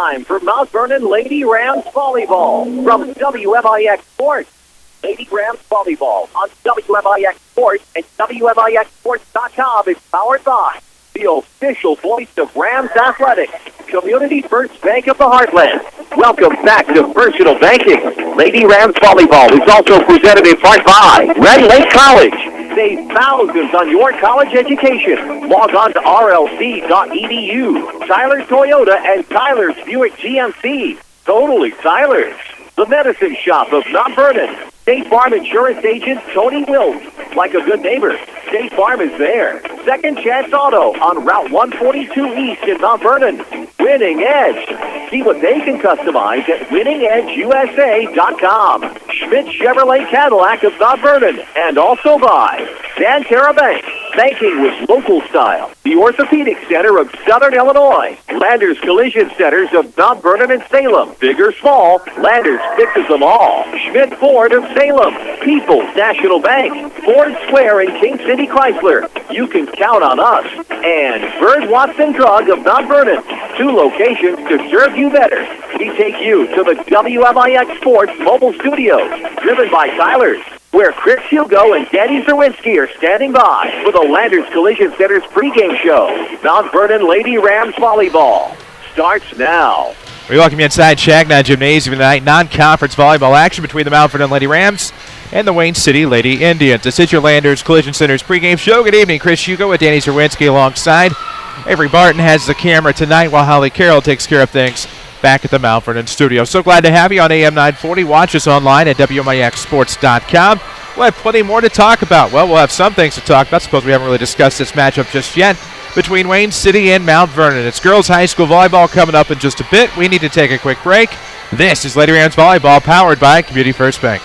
Time for Mount Vernon Lady Rams Volleyball from WMIX Sports. Lady Rams Volleyball on WMIX Sports and WMIXSports.com is powered by the official voice of Rams Athletics, Community First Bank of the Heartland. Welcome back to Personal Banking. Lady Rams Volleyball is also presented in part by Red Lake College. Save thousands on your college education. Log on to rlc.edu. Tyler's Toyota and Tyler's Buick GMC. Totally Tyler's. The Medicine Shop of Mount Vernon. State Farm Insurance Agent Tony Wills. Like a good neighbor, State Farm is there. Second Chance Auto on Route 142 East in Mount Vernon. Winning Edge. See what they can customize at winningedgeusa.com. Schmidt Chevrolet Cadillac of Mount Vernon. And also by Santera Bank. Banking with local style. The Orthopedic Center of Southern Illinois. Landers Collision Centers of Mount Vernon and Salem. Big or small, Landers fixes them all. Schmidt Ford of Salem. People's National Bank. Ford Square in King City Chrysler. You can count on us. And Bird Watson Drug of Mount Vernon. 2 locations to serve you better. We take you to the WMIX Sports Mobile Studios. Driven by Tyler's, where Chris Hugo and Danny Czerwinski are standing by for the Landers Collision Center's pregame show. Mount Vernon Lady Rams Volleyball starts now. We welcome you inside Shagna Gymnasium tonight. Non-conference volleyball action between the Mount Vernon Lady Rams and the Wayne City Lady Indians. This is your Landers Collision Center's pregame show. Good evening. Chris Hugo with Danny Czerwinski alongside. Avery Barton has the camera tonight while Holly Carroll takes care of things back at the Mount Vernon studio. So glad to have you on AM 940. Watch us online at WMIXSports.com. We'll have plenty more to talk about. Well, we'll have some things to talk about. Suppose we haven't really discussed this matchup just yet between Wayne City and Mount Vernon. It's girls high school volleyball coming up in just a bit. We need to take a quick break. This is Lady Rams Volleyball powered by Community First Bank.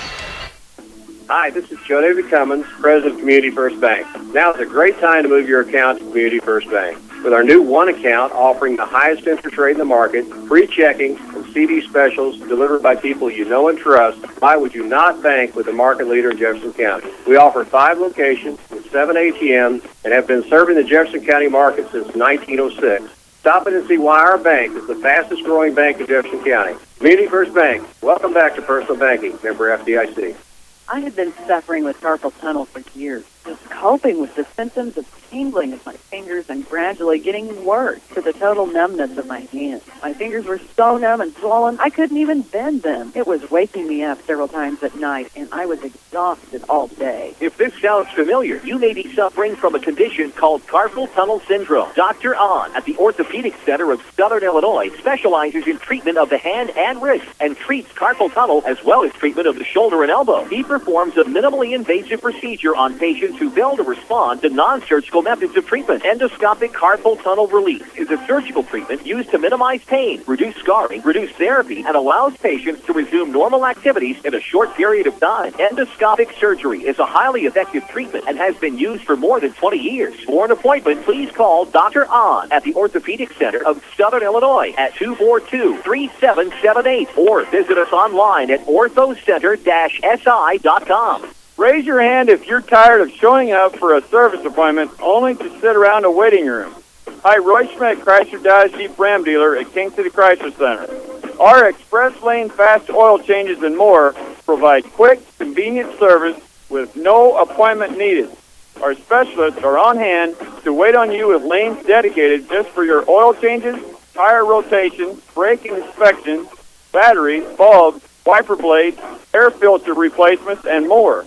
Hi, this is Joe David Cummins, President of Community First Bank. Now is a great time to move your account to Community First Bank. With our new One account offering the highest interest rate in the market, free checking, and CD specials delivered by people you know and trust, why would you not bank with the market leader in Jefferson County? We offer 5 locations with 7 ATMs and have been serving the Jefferson County market since 1906. Stop in and see why our bank is the fastest growing bank in Jefferson County. Community First Bank. Welcome back to Personal Banking. Member FDIC. I had been suffering with carpal tunnel for years, just coping with the symptoms of tingling of my fingers and gradually getting worse to the total numbness of my hands. My fingers were so numb and swollen, I couldn't even bend them. It was waking me up several times at night, and I was exhausted all day. If this sounds familiar, you may be suffering from a condition called carpal tunnel syndrome. Dr. Ahn at the Orthopedic Center of Southern Illinois specializes in treatment of the hand and wrist and treats carpal tunnel as well as treatment of the shoulder and elbow. He performs a minimally invasive procedure on patients who fail to respond to non-surgical methods of treatment. Endoscopic carpal tunnel release is a surgical treatment used to minimize pain, reduce scarring, reduce therapy, and allows patients to resume normal activities in a short period of time. Endoscopic surgery is a highly effective treatment and has been used for more than 20 years. For an appointment, please call Dr. Ahn at the Orthopedic Center of Southern Illinois at 242-3778 or visit us online at orthocenter-si.com. Raise your hand if you're tired of showing up for a service appointment only to sit around a waiting room. Hi, Roy Schmidt, Chrysler Dodge Jeep Ram dealer at King City Chrysler Center. Our express lane fast oil changes and more provide quick, convenient service with no appointment needed. Our specialists are on hand to wait on you with lanes dedicated just for your oil changes, tire rotation, brake inspection, battery, bulbs, wiper blades, air filter replacements, and more.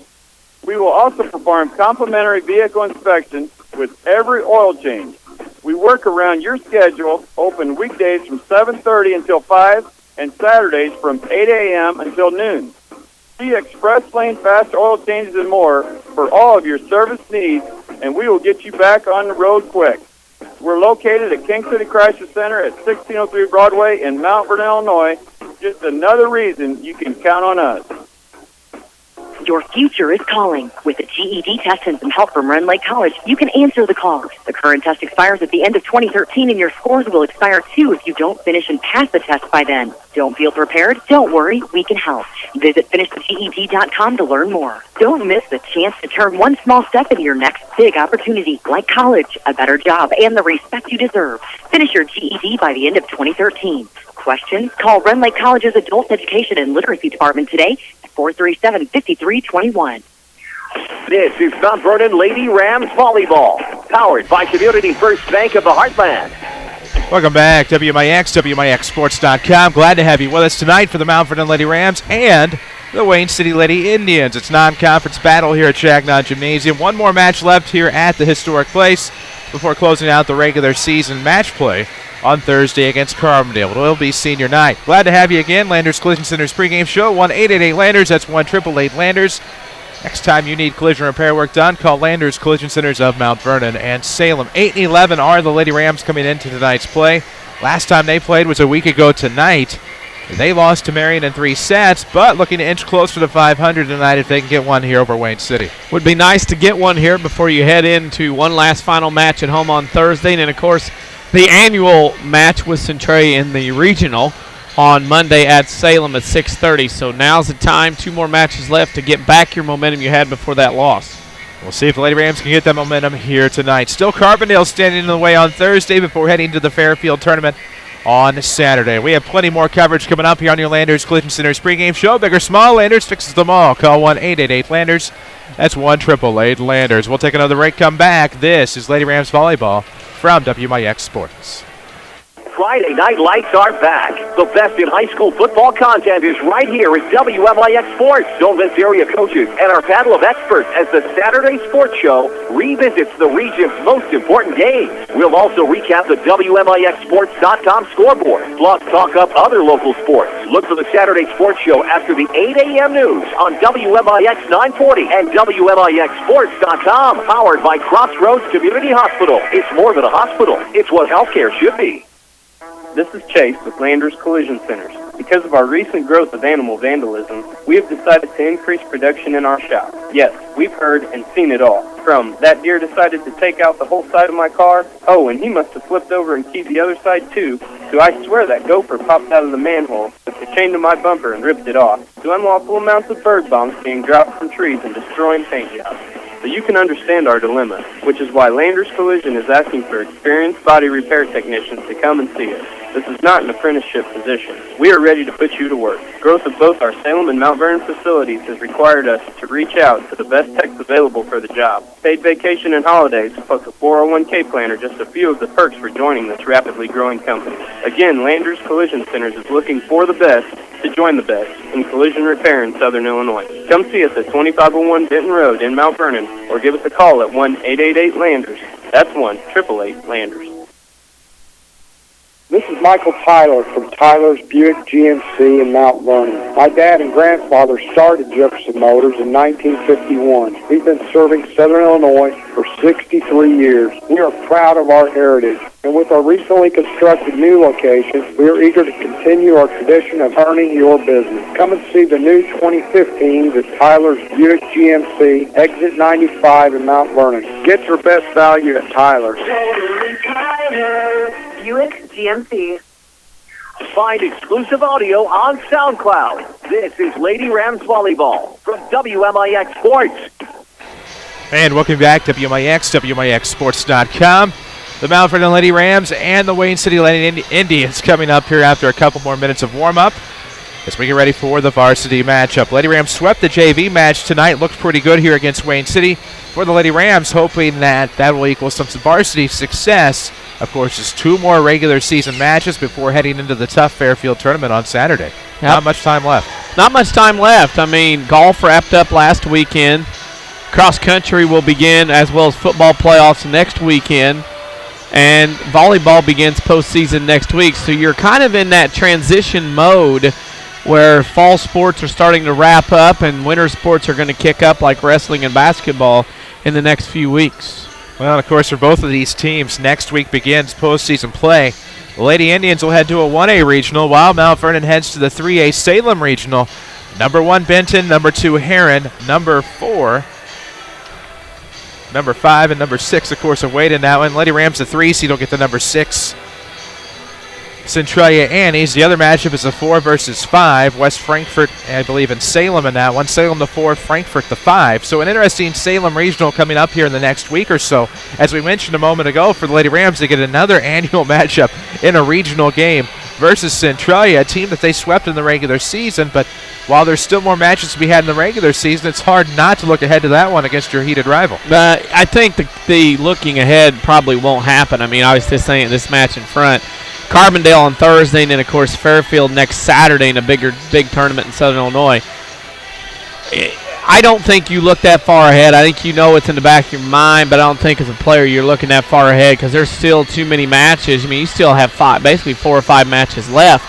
We will also perform complimentary vehicle inspection with every oil change. We work around your schedule, open weekdays from 7:30 until 5 and Saturdays from 8 a.m. until noon. See Express Lane Fast Oil Changes and more for all of your service needs, and we will get you back on the road quick. We're located at King City Chrysler Center at 1603 Broadway in Mount Vernon, Illinois. Just another reason you can count on us. Your future is calling. With a GED test and some help from Red Lake College, you can answer the call. The current test expires at the end of 2013, and your scores will expire too if you don't finish and pass the test by then. Don't feel prepared? Don't worry, we can help. Visit finishtheged.com to learn more. Don't miss the chance to turn one small step into your next big opportunity, like college, a better job, and the respect you deserve. Finish your GED by the end of 2013. Questions? Call Run Lake College's Adult Education and Literacy Department today at 437-5321. This is Mount Vernon Lady Rams Volleyball, powered by Community First Bank of the Heartland. Welcome back, WMIX, WMIXsports.com. Glad to have you with us tonight for the Mount Vernon Lady Rams and the Wayne City Lady Indians. It's non-conference battle here at Chagnon Gymnasium. One more match left here at the historic place before closing out the regular season match play on Thursday against Carbondale. It will be senior night. Glad to have you again. Landers Collision Center's pregame show, 1-888-LANDERS. That's 1-888-LANDERS. Next time you need collision repair work done, call Landers Collision Centers of Mount Vernon and Salem. 8-11 are the Lady Rams coming into tonight's play. Last time they played was a week ago tonight. They lost to Marion in 3 sets, but looking to inch closer to 500 tonight if they can get one here over Wayne City. Would be nice to get one here before you head into one last final match at home on Thursday. And, of course, the annual match with Centralia in the regional on Monday at Salem at 6:30. So now's the time. 2 more matches left to get back your momentum you had before that loss. We'll see if the Lady Rams can get that momentum here tonight. Still Carbondale standing in the way on Thursday before heading to the Fairfield tournament on Saturday. We have plenty more coverage coming up here on your Landers Collision Center's pregame show. Big or small, Landers fixes them all. Call 1-888-LANDERS. That's 1-888-LANDERS. We'll take another break, come back. This is Lady Rams Volleyball from WMIX Sports. Friday night lights are back. The best in high school football content is right here at WMIX Sports. Don't miss area coaches and our panel of experts as the Saturday Sports Show revisits the region's most important games. We'll also recap the WMIXsports.com scoreboard, plus talk up other local sports. Look for the Saturday Sports Show after the 8 a.m. news on WMIX 940 and WMIXsports.com, powered by Crossroads Community Hospital. It's more than a hospital. It's what healthcare should be. This is Chase with Landers Collision Centers. Because of our recent growth of animal vandalism, we have decided to increase production in our shop. Yes, we've heard and seen it all. From, that deer decided to take out the whole side of my car, oh, and he must have flipped over and keyed the other side too, to I swear that gopher popped out of the manhole, took the chain to my bumper and ripped it off, to unlawful amounts of bird bombs being dropped from trees and destroying paint jobs. So you can understand our dilemma, which is why Landers Collision is asking for experienced body repair technicians to come and see us. This is not an apprenticeship position. We are ready to put you to work. Growth of both our Salem and Mount Vernon facilities has required us to reach out to the best techs available for the job. Paid vacation and holidays, plus a 401k plan are just a few of the perks for joining this rapidly growing company. Again, Landers Collision Centers is looking for the best to join the best in collision repair in Southern Illinois. Come see us at 2501 Denton Road in Mount Vernon, or give us a call at 1-888-LANDERS. That's 1-888-LANDERS. This is Michael Tyler from Tyler's Buick GMC in Mount Vernon. My dad and grandfather started Jefferson Motors in 1951. We've been serving Southern Illinois for 63 years. We are proud of our heritage. And with our recently constructed new location, we are eager to continue our tradition of earning your business. Come and see the new 2015s at Tyler's Buick GMC, exit 95 in Mount Vernon. Get your best value at Tyler's. Buick GMC. Find exclusive audio on SoundCloud. This is Lady Rams Volleyball from WMIX Sports. And welcome back to WMIX, WMIXsports.com. The Mount Vernon Lady Rams and the Wayne City Lady Indians coming up here after a couple more minutes of warm-up as we get ready for the varsity matchup. Lady Rams swept the JV match tonight. Looked pretty good here against Wayne City. For the Lady Rams, hoping that will equal some varsity success. Of course, just 2 more regular season matches before heading into the tough Fairfield tournament on Saturday. Yep. Not much time left. Not much time left. I mean, golf wrapped up last weekend. Cross country will begin, as well as football playoffs next weekend. And volleyball begins postseason next week. So you're kind of in that transition mode where fall sports are starting to wrap up and winter sports are going to kick up like wrestling and basketball in the next few weeks. Well, and of course, for both of these teams, next week begins postseason play. The Lady Indians will head to a 1A regional, while Mount Vernon heads to the 3A Salem regional. Number 1, Benton. Number 2, Heron. Number 4, number 5, and number 6, of course, away in that one. Lady Rams, the 3 seed, will get the number 6. Centralia Annies. The other matchup is a 4 versus 5. West Frankfort, I believe, in Salem in that one. Salem the 4, Frankfort the 5. So an interesting Salem regional coming up here in the next week or so. As we mentioned a moment ago, for the Lady Rams, they get another annual matchup in a regional game versus Centralia, a team that they swept in the regular season. But while there's still more matches to be had in the regular season, it's hard not to look ahead to that one against your heated rival. I think the looking ahead probably won't happen. I mean, obviously this match in front. Carbondale on Thursday, and then, of course, Fairfield next Saturday in a big tournament in Southern Illinois. I don't think you look that far ahead. I think you know it's in the back of your mind, but I don't think as a player you're looking that far ahead because there's still too many matches. I mean, you still have basically 4 or 5 matches left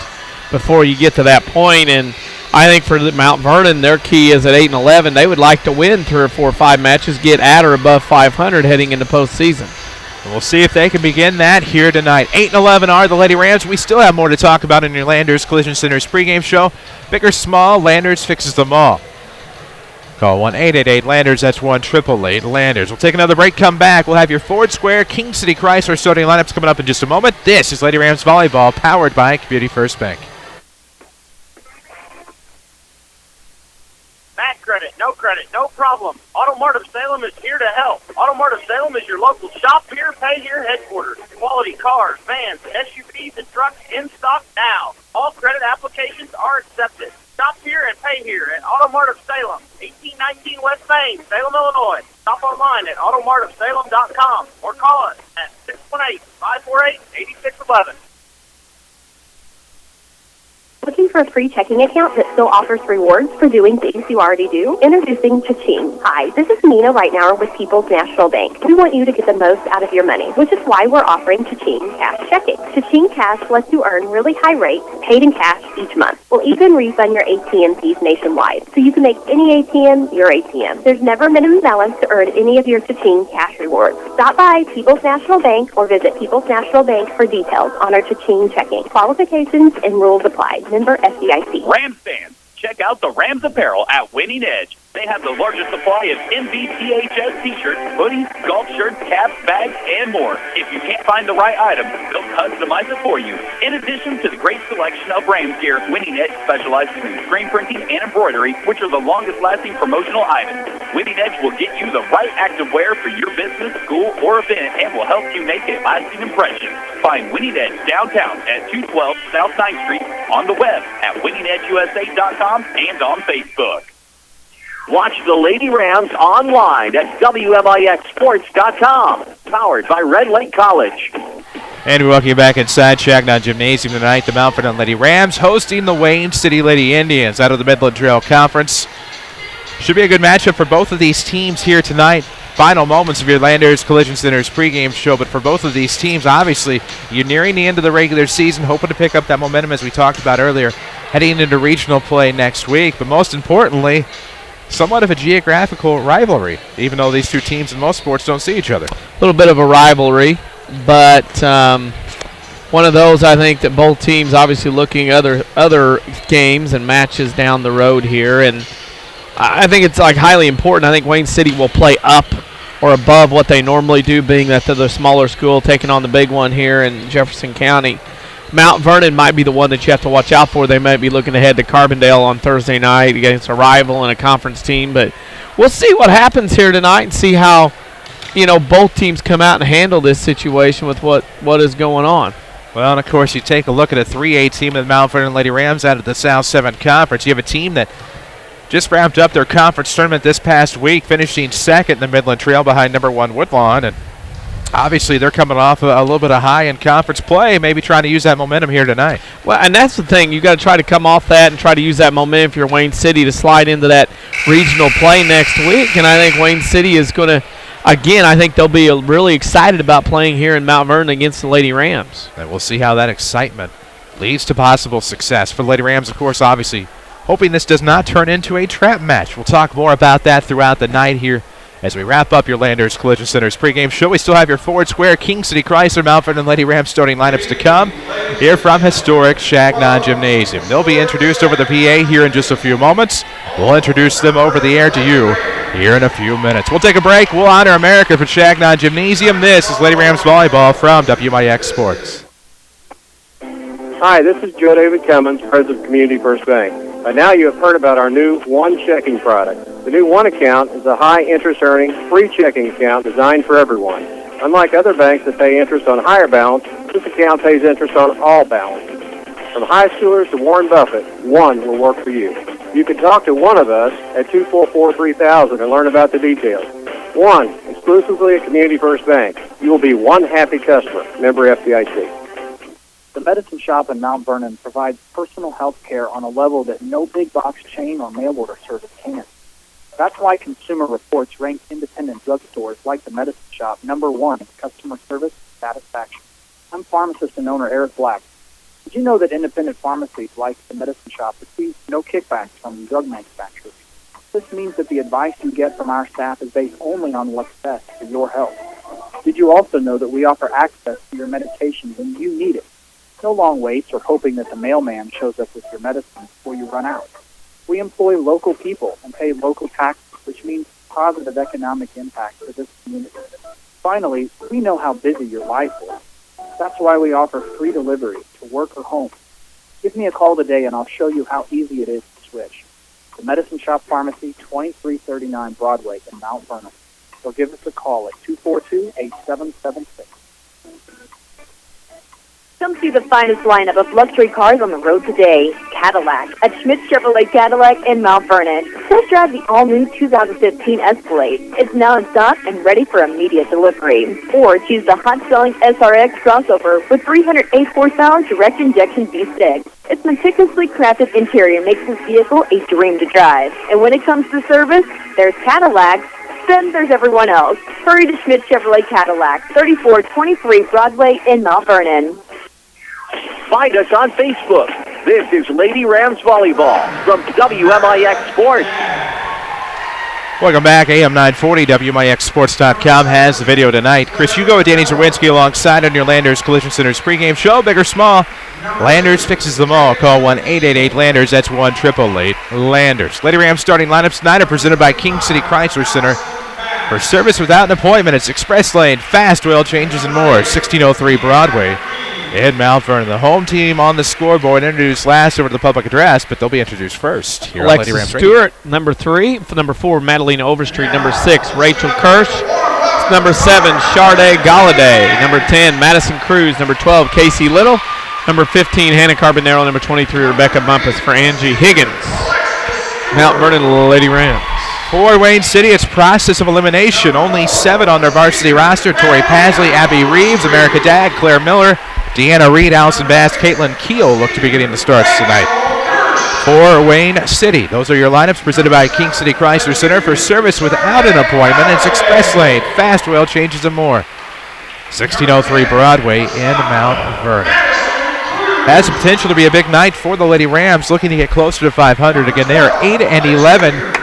before you get to that point, and I think for Mount Vernon, their key is at 8-11. They would like to win 3 or 4 or 5 matches, get at or above 500 heading into postseason. We'll see if they can begin that here tonight. 8-11 are the Lady Rams. We still have more to talk about in your Landers Collision Center's pregame show. Big or small, Landers fixes them all. Call 1-888-LANDERS. That's 1-888-LANDERS. We'll take another break, come back. We'll have your Ford Square, King City Chrysler starting lineups coming up in just a moment. This is Lady Rams Volleyball, powered by Community First Bank. Max credit, no problem. Auto Mart of Salem is here to help. Auto Mart of Salem is your local shop here, pay here headquarters. Quality cars, vans, SUVs, and trucks in stock now. All credit applications are accepted. Shop here and pay here at Auto Mart of Salem, 1819 West Main, Salem, Illinois. Shop online at automartofsalem.com or call us at 618-548-8611. Looking for a free checking account that still offers rewards for doing things you already do? Introducing Cha-Ching. Hi, this is Nina Reitnauer with People's National Bank. We want you to get the most out of your money, which is why we're offering Cha-Ching Cash Checking. Cha-Ching Cash lets you earn really high rates, paid in cash each month. We'll even refund your ATM fees nationwide, so you can make any ATM your ATM. There's never a minimum balance to earn any of your Cha-Ching Cash rewards. Stop by People's National Bank or visit People's National Bank for details on our Cha-Ching Checking. Qualifications and rules apply. Member FDIC. Rams fans, check out the Rams apparel at Winning Edge. They have the largest supply of MVTHS t-shirts, hoodies, golf shirts, caps, bags, and more. If you can't find the right item, they'll customize it for you. In addition to the great selection of Rams gear, Winning Edge specializes in screen printing and embroidery, which are the longest-lasting promotional items. Winning Edge will get you the right activewear for your business, school, or event, and will help you make a lasting impression. Find Winning Edge downtown at 212 South 9th Street, on the web at winningedgeusa.com, and on Facebook. Watch the Lady Rams online at WMIXsports.com. Powered by Red Lake College. And we welcome you back inside Shagnon Gymnasium tonight. The Mount Vernon Lady Rams hosting the Wayne City Lady Indians out of the Midland Trail Conference. Should be a good matchup for both of these teams here tonight. Final moments of your Landers Collision Center's pregame show, but for both of these teams, obviously, you're nearing the end of the regular season, hoping to pick up that momentum as we talked about earlier, heading into regional play next week. But most importantly, somewhat of a geographical rivalry, even though these two teams in most sports don't see each other. A little bit of a rivalry, but one of those I think that both teams obviously looking other games and matches down the road here, and I think it's like highly important. I think Wayne City will play up or above what they normally do, being that they're the smaller school taking on the big one here in Jefferson County. Mount Vernon might be the one that you have to watch out for. They might be looking ahead to Carbondale on Thursday night against a rival and a conference team. But we'll see what happens here tonight and see how, both teams come out and handle this situation with what is going on. Well, and of course, you take a look at a 3A team of the Mount Vernon Lady Rams out of the South 7 Conference. You have a team that just wrapped up their conference tournament this past week, finishing second in the Midland Trail behind number 1 Woodlawn. And obviously, they're coming off a little bit of high in conference play, maybe trying to use that momentum here tonight. Well, and that's the thing. You got to try to come off that and try to use that momentum for your Wayne City to slide into that regional play next week. And I think Wayne City is going to, again, I think they'll be really excited about playing here in Mount Vernon against the Lady Rams. And we'll see how that excitement leads to possible success. For the Lady Rams, of course, obviously, hoping this does not turn into a trap match. We'll talk more about that throughout the night here as we wrap up your Landers Collision Center's pregame show. We still have your Ford Square, King City Chrysler, Mount Vernon Lady Rams starting lineups to come here from historic Shagnon Gymnasium. They'll be introduced over the PA here in just a few moments. We'll introduce them over the air to you here in a few minutes. We'll take a break. We'll honor America for Shagnon Gymnasium. This is Lady Rams Volleyball from WMIX Sports. Hi, this is Joe David Cummins, President of Community First Bank. By now you have heard about our new One Checking product. The new One Account is a high-interest-earning, free checking account designed for everyone. Unlike other banks that pay interest on higher balance, this account pays interest on all balances. From high schoolers to Warren Buffett, one will work for you. You can talk to one of us at 244-3000 and learn about the details. One, exclusively at Community First Bank. You will be one happy customer. Member FDIC. The Medicine Shop in Mount Vernon provides personal health care on a level that no big box chain or mail order service can. That's why Consumer Reports rank independent drugstores like the Medicine Shop #1 in customer service satisfaction. I'm pharmacist and owner Eric Black. Did you know that independent pharmacies like the Medicine Shop receive no kickbacks from drug manufacturers? This means that the advice you get from our staff is based only on what's best for your health. Did you also know that we offer access to your medication when you need it? No long waits or hoping that the mailman shows up with your medicine before you run out. We employ local people and pay local taxes, which means positive economic impact for this community. Finally, we know how busy your life is. That's why we offer free delivery to work or home. Give me a call today and I'll show you how easy it is to switch. The Medicine Shop Pharmacy, 2339 Broadway in Mount Vernon. Or give us a call at 242-8776. Come see the finest lineup of luxury cars on the road today. Cadillac at Schmidt Chevrolet Cadillac in Mount Vernon. Test drive the all-new 2015 Escalade. It's now in stock and ready for immediate delivery. Or choose the hot-selling SRX crossover with 308 horsepower direct injection V6. Its meticulously crafted interior makes this vehicle a dream to drive. And when it comes to service, there's Cadillac. Then there's everyone else. Hurry to Schmidt Chevrolet Cadillac, 3423 Broadway in Mount Vernon. Find us on Facebook. This is Lady Rams Volleyball from WMIX Sports. Welcome back. AM 940, WMIXsports.com has the video tonight. Chris Hugo and Danny Czerwinski alongside on your Landers Collision Center's pregame show. Big or small, Landers fixes them all. Call 1-888-LANDERS. That's 1-888-LANDERS. Lady Rams starting lineups tonight are presented by King City Chrysler Center. For service without an appointment, it's Express Lane, fast oil changes, and more. 1603 Broadway in Mount Vernon. The home team on the scoreboard introduced last over to the public address, but they'll be introduced first. Here Alexis on Lady Rams Stewart, number 3. Number 4, Madalena Overstreet. Number 6, Rachel Kirsch. Number 7, Sharday Galladay. Number 10, Madison Cruz. Number 12, Casey Little. Number 15, Hannah Carbonero. Number 23, Rebecca Bumpus for Angie Higgins. Mount Vernon Lady Rams. For Wayne City, it's process of elimination. Only 7 on their varsity roster. Tori Pasley, Abby Reeves, America Dagg, Claire Miller, Deanna Reed, Allison Bass, Caitlin Keel look to be getting the starts tonight. For Wayne City, those are your lineups presented by King City Chrysler Center. For service without an appointment, it's Express Lane, fast oil changes, and more. 1603 Broadway in Mount Vernon. Has the potential to be a big night for the Lady Rams, looking to get closer to 500. Again, they are 8-11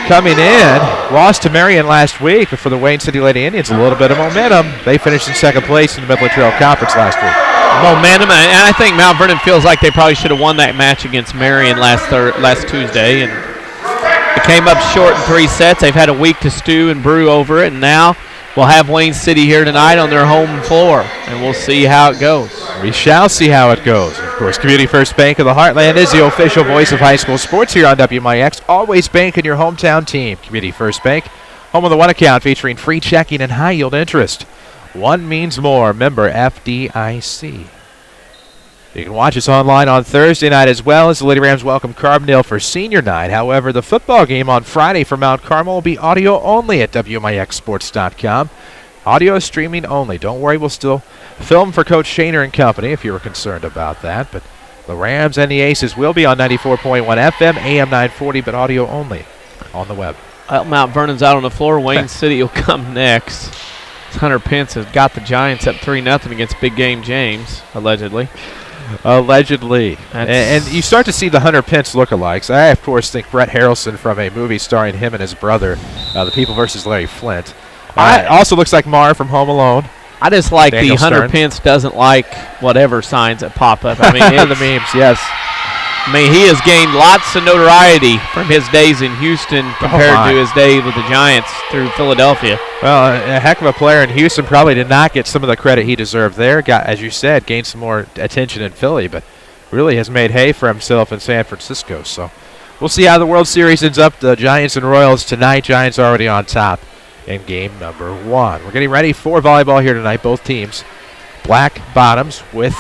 coming in. Lost to Marion last week, but for the Wayne City Lady Indians, a little bit of momentum. They finished in second place in the Midland Trail Conference last week. Momentum, and I think Mount Vernon feels like they probably should have won that match against Marion last Tuesday, and it came up short in 3 sets. They've had a week to stew and brew over it, and now we'll have Wayne City here tonight on their home floor, and we'll see how it goes. We shall see how it goes. Of course, Community First Bank of the Heartland is the official voice of high school sports here on WMIX. Always bank in your hometown team. Community First Bank, home of the One account featuring free checking and high yield interest. One means more. Member FDIC. You can watch us online on Thursday night as well as the Lady Rams welcome Carbondale for senior night. However, the football game on Friday for Mount Carmel will be audio only at WMIXsports.com. Audio streaming only. Don't worry, we'll still film for Coach Shaner and company if you were concerned about that. But the Rams and the Aces will be on 94.1 FM, AM 940, but audio only on the web. Mount Vernon's out on the floor. Wayne City will come next. Hunter Pence has got the Giants up 3-0 against Big Game James, allegedly. Allegedly. And you start to see the Hunter Pence lookalikes. I, of course, think Brett Harrelson from a movie starring him and his brother, The People vs. Larry Flint. Also looks like Mar from Home Alone. I just like Daniel the Hunter Stern. Pence doesn't like whatever signs that pop up. I mean, the memes, yes. I mean, he has gained lots of notoriety from his days in Houston compared to his days with the Giants through Philadelphia. Well, a heck of a player in Houston. Probably did not get some of the credit he deserved there. Got, as you said, gained some more attention in Philly, but really has made hay for himself in San Francisco. So we'll see how the World Series ends up. The Giants and Royals tonight. Giants already on top in game number 1. We're getting ready for volleyball here tonight, both teams. Black bottoms with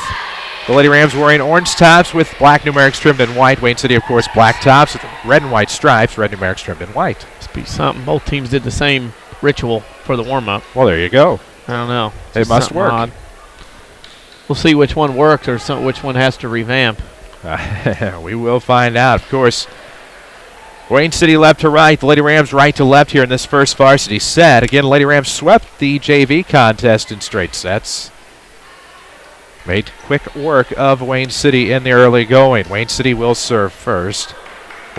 The Lady Rams wearing orange tops with black numerics trimmed in white. Wayne City, of course, black tops with red and white stripes, red numerics trimmed in white. Must be something. Both teams did the same ritual for the warm-up. Well, there you go. I don't know. It must work. Odd. We'll see which one worked or which one has to revamp. We will find out, of course. Wayne City left to right, the Lady Rams right to left here in this first varsity set. Again, Lady Rams swept the JV contest in straight sets. Made quick work of Wayne City in the early going. Wayne City will serve first.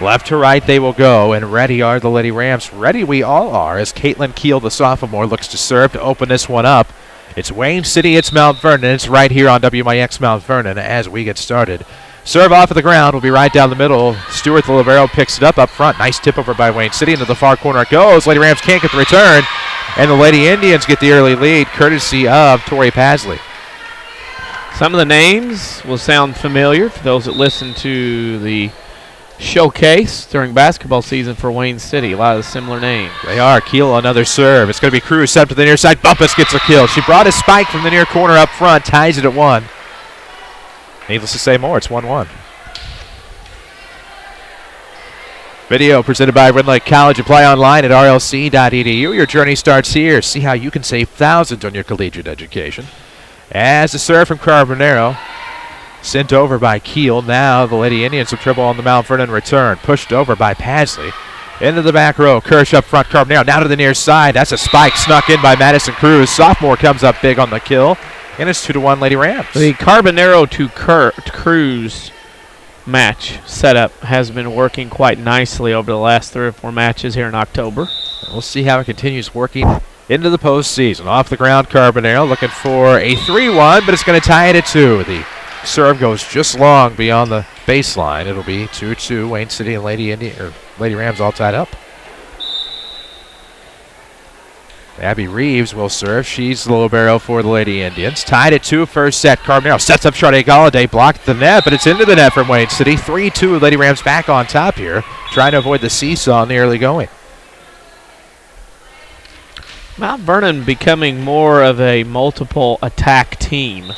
Left to right they will go, and ready are the Lady Rams. Ready we all are as Caitlin Keel, the sophomore, looks to serve to open this one up. It's Wayne City, it's Mount Vernon. It's right here on WMIX Mount Vernon as we get started. Serve off of the ground will be right down the middle. Stewart, the libero, picks it up front. Nice tip over by Wayne City. Into the far corner it goes. Lady Rams can't get the return, and the Lady Indians get the early lead courtesy of Tori Pasley. Some of the names will sound familiar for those that listen to the showcase during basketball season for Wayne City. A lot of similar names. They are. Keel, another serve. It's going to be Cruz set up to the near side. Bumpus gets a kill. She brought a spike from the near corner up front, ties it at 1. Needless to say more, it's 1-1. Video presented by Red Lake College. Apply online at rlc.edu. Your journey starts here. See how you can save thousands on your collegiate education. As the serve from Carbonero, sent over by Keel. Now the Lady Indians have trouble on the Mount Vernon return. Pushed over by Pasley. Into the back row. Kirsch up front. Carbonero now to the near side. That's a spike snuck in by Madison Cruz. Sophomore comes up big on the kill. And it's 2-1 Lady Rams. The Carbonero to Cruz match setup has been working quite nicely over the last 3 or 4 matches here in October. We'll see how it continues working into the postseason. Off the ground, Carbonero looking for a 3-1, but it's going to tie it at 2. The serve goes just long beyond the baseline. It'll be 2-2. Wayne City and Lady Rams all tied up. Abby Reeves will serve. She's the libero for the Lady Indians. Tied at 2, first set. Carbonero sets up Sade Galladay, blocked the net, but it's into the net from Wayne City. 3-2. Lady Rams back on top here, trying to avoid the seesaw in the early going. Mount Vernon becoming more of a multiple attack team.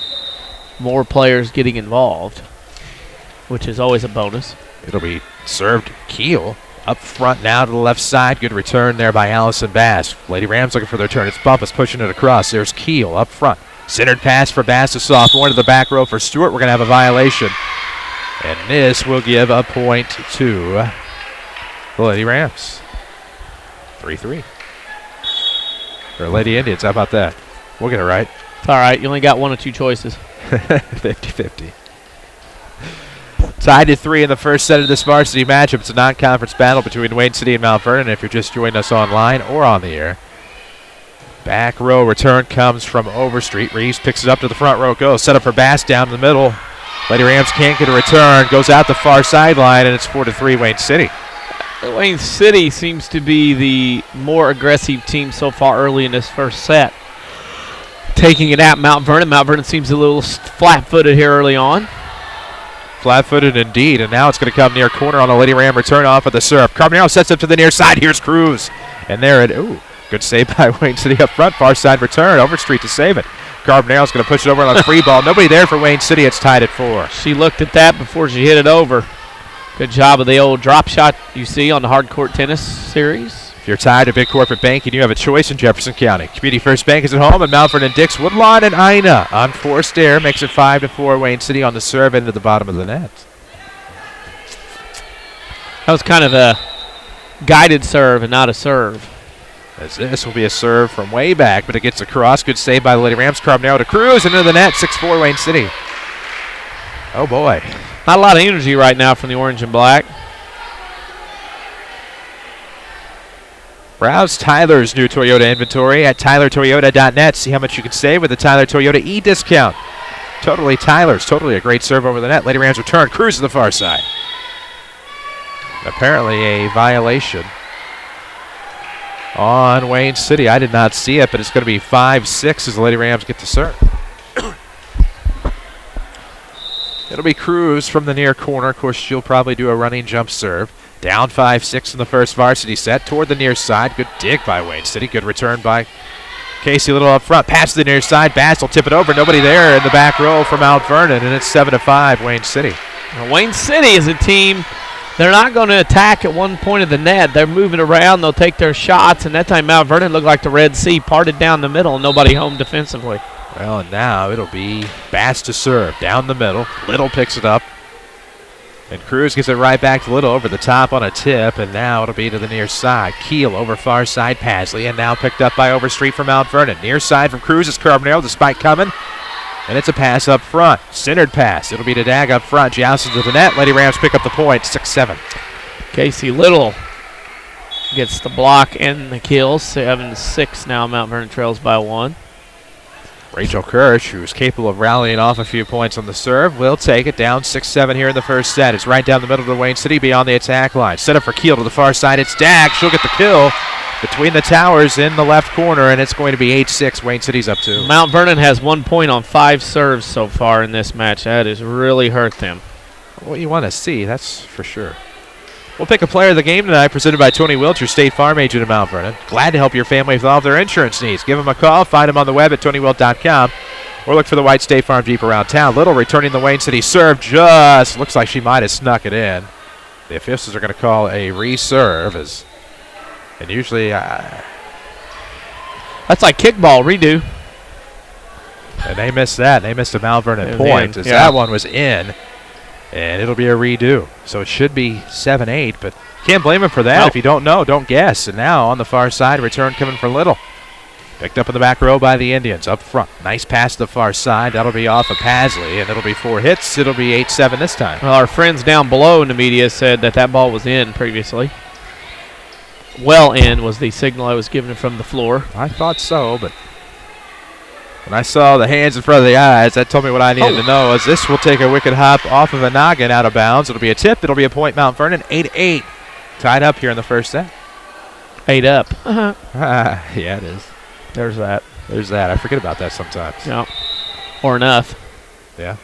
More players getting involved, which is always a bonus. It'll be served Keel. Up front now to the left side. Good return there by Allison Bass. Lady Rams looking for their turn. It's Bumpus pushing it across. There's Keel up front. Centered pass for Bass, the sophomore, to the back row for Stewart. We're going to have a violation. And this will give a point to the Lady Rams. 3-3. Or Lady Indians, how about that? We'll get it right. It's all right. You only got 1 or 2 choices. 50-50. Tied at 3 in the first set of this varsity matchup. It's a non-conference battle between Wayne City and Mount Vernon if you're just joining us online or on the air. Back row return comes from Overstreet. Reeves picks it up to the front row. Goes. Set up for Bass down in the middle. Lady Rams can't get a return. Goes out the far sideline, and it's 4-3 Wayne City. Wayne City seems to be the more aggressive team so far early in this first set. Taking it at Mount Vernon. Mount Vernon seems a little flat-footed here early on. Flat-footed indeed, and now it's going to come near corner on a Lady Ram return off of the serve. Carbonero sets up to the near side. Here's Cruz. And there it, good save by Wayne City up front. Far side return. Overstreet to save it. Carbonero's going to push it over on a free ball. Nobody there for Wayne City. It's tied at 4. She looked at that before she hit it over. Good job of the old drop shot you see on the hard court tennis series. If you're tired of big corporate banking, you have a choice in Jefferson County. Community First Bank is at home, and Mount Vernon, Dix, Woodlawn, and Ina on forced air makes it 5-4. Wayne City on the serve into the bottom of the net. That was kind of a guided serve and not a serve. As this will be a serve from way back, but it gets across. Good save by the Lady Rams. Carbonero to Cruz into the net. 6-4 Wayne City. Oh, boy. Not a lot of energy right now from the orange and black. Browse Tyler's new Toyota inventory at tylertoyota.net. See how much you can save with the Tyler Toyota e-discount. Totally Tyler's. Totally a great serve over the net. Lady Rams return. Cruz to the far side. Apparently a violation on Wayne City. I did not see it, but it's going to be 5-6 as the Lady Rams get to serve. It'll be Cruz from the near corner. Of course, she'll probably do a running jump serve. Down 5-6 in the first varsity set toward the near side. Good dig by Wayne City. Good return by Casey Little up front. Pass to the near side. Bass will tip it over. Nobody there in the back row for Mount Vernon, and it's 7-5 Wayne City. Now, Wayne City is a team, they're not going to attack at one point of the net. They're moving around. They'll take their shots, and that time Mount Vernon looked like the Red Sea, parted down the middle, and nobody home defensively. Well, and now it'll be Bass to serve. Down the middle. Little picks it up. And Cruz gets it right back to Little over the top on a tip, and now it'll be to the near side. Keel over far side, Pasley, and now picked up by Overstreet from Mount Vernon. Near side from Cruz is Carbonaro, the spike coming, and it's a pass up front. Centered pass. It'll be to Dag up front. Jousted to the net. Lady Rams pick up the point, 6-7. Casey Little gets the block and the kill, 7-6 now. Mount Vernon trails by 1. Rachel Kirsch, who's capable of rallying off a few points on the serve, will take it down 6-7 here in the first set. It's right down the middle to Wayne City beyond the attack line. Set up for Keel to the far side. It's Dag. She'll get the kill between the towers in the left corner, and it's going to be 8-6. Wayne City's up 2. Mount Vernon has 1 point on 5 serves so far in this match. That has really hurt them. What you want to see, that's for sure. We'll pick a player of the game tonight, presented by Tony Wiltz, your State Farm agent in Mount Vernon. Glad to help your family with all of their insurance needs. Give them a call. Find them on the web at TonyWilt.com, or look for the white State Farm Jeep around town. Little returning the Wayne City serve. Just looks like she might have snuck it in. The officials are going to call a reserve, and usually that's like kickball redo. And they missed that. They missed a Mount Vernon point, as that one was in. And it'll be a redo. So it should be 7-8, but can't blame him for that. If you don't know, don't guess. And now on the far side, return coming for Little. Picked up in the back row by the Indians up front. Nice pass to the far side. That'll be off of Pasley, and it'll be 4 hits. It'll be 8-7 this time. Well, our friends down below in the media said that ball was in previously. Well in was the signal I was given from the floor. I thought so, but when I saw the hands in front of the eyes, that told me what I needed to know. As this will take a wicked hop off of a noggin out of bounds. It'll be a tip. It'll be a point, Mount Vernon. 8-8. Tied up here in the first set. 8 up. Yeah, it is. There's that. There's that. I forget about that sometimes. Yeah. Or enough. Yeah.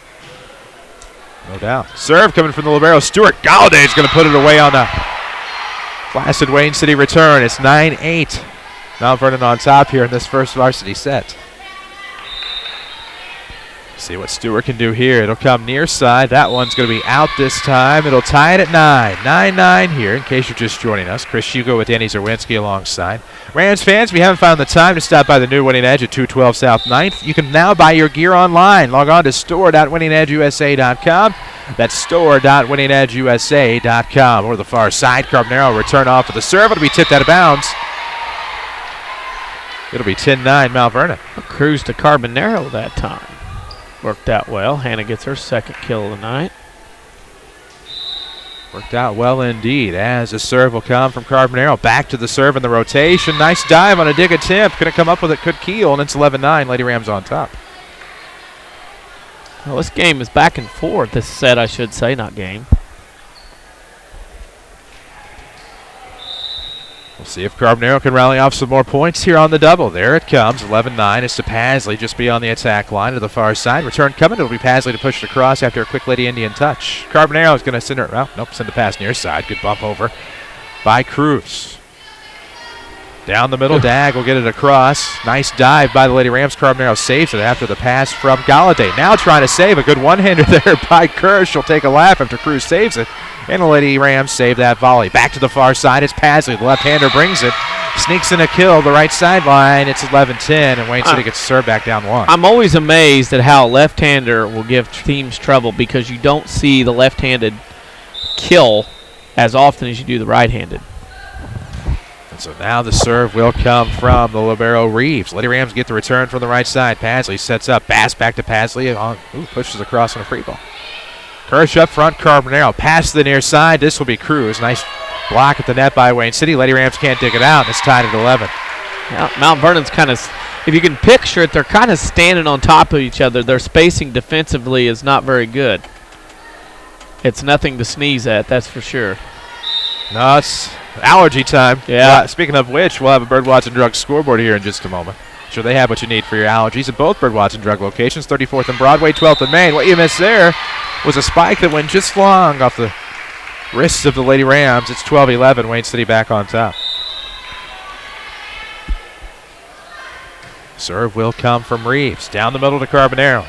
No doubt. Serve coming from the libero. Stewart Galladay's going to put it away on the placid Wayne City return. It's 9-8. Mount Vernon on top here in this first varsity set. See what Stewart can do here. It'll come near side. That one's going to be out this time. It'll tie it at 9. 9-9 here, in case you're just joining us. Chris Hugo with Danny Czerwinski alongside. Rams fans, if you haven't found the time to stop by the new Winning Edge at 212 South 9th, you can now buy your gear online. Log on to store.winningedgeusa.com. That's store.winningedgeusa.com. Or the far side, Carbonaro return off of the serve. It'll be tipped out of bounds. It'll be 10-9 Mount Vernon. A cruise to Carbonaro that time. Worked out well. Hannah gets her second kill of the night. Worked out well indeed, as the serve will come from Carbonaro. Back to the serve in the rotation. Nice dive on a dig attempt. Couldn't come up with it. Could keel, and it's 11-9. Lady Rams on top. Well, this game is back and forth. This set, I should say, not game. We'll see if Carbonaro can rally off some more points here on the double. There it comes, 11-9. It's to Pasley just beyond the attack line to the far side. Return coming. It'll be Pasley to push it across after a quick Lady Indian touch. Carbonaro is going to send it. Well, nope, send the pass near side. Good bump over by Cruz. Down the middle, Dag will get it across. Nice dive by the Lady Rams. Carbonaro saves it after the pass from Galladay. Now trying to save a good one-hander there by Kirsch. She'll take a laugh after Cruz saves it. And the Lady Rams save that volley. Back to the far side. It's Pasley. The left-hander brings it. Sneaks in a kill. The right sideline. It's 11-10, and Wayne City gets served back down 1. I'm always amazed at how a left-hander will give teams trouble because you don't see the left-handed kill as often as you do the right-handed. And so now the serve will come from the libero Reeves. Lady Rams get the return from the right side. Pasley sets up. Bass back to Pasley. Pushes across on a free ball. Kirsch up front, Carbonaro. Pass to the near side. This will be Cruz. Nice block at the net by Wayne City. Lady Rams can't dig it out, and it's tied at 11. Yeah, Mount Vernon's kind of, if you can picture it, they're kind of standing on top of each other. Their spacing defensively is not very good. It's nothing to sneeze at, that's for sure. No, it's allergy time. Yeah. Speaking of which, we'll have a Birdwatch and Drug scoreboard here in just a moment. Sure, they have what you need for your allergies at both Birdwatch and Drug locations, 34th and Broadway, 12th and Main. What you missed there was a spike that went just long off the wrists of the Lady Rams. It's 12-11, Wayne City back on top. Serve will come from Reeves. Down the middle to Carbonero.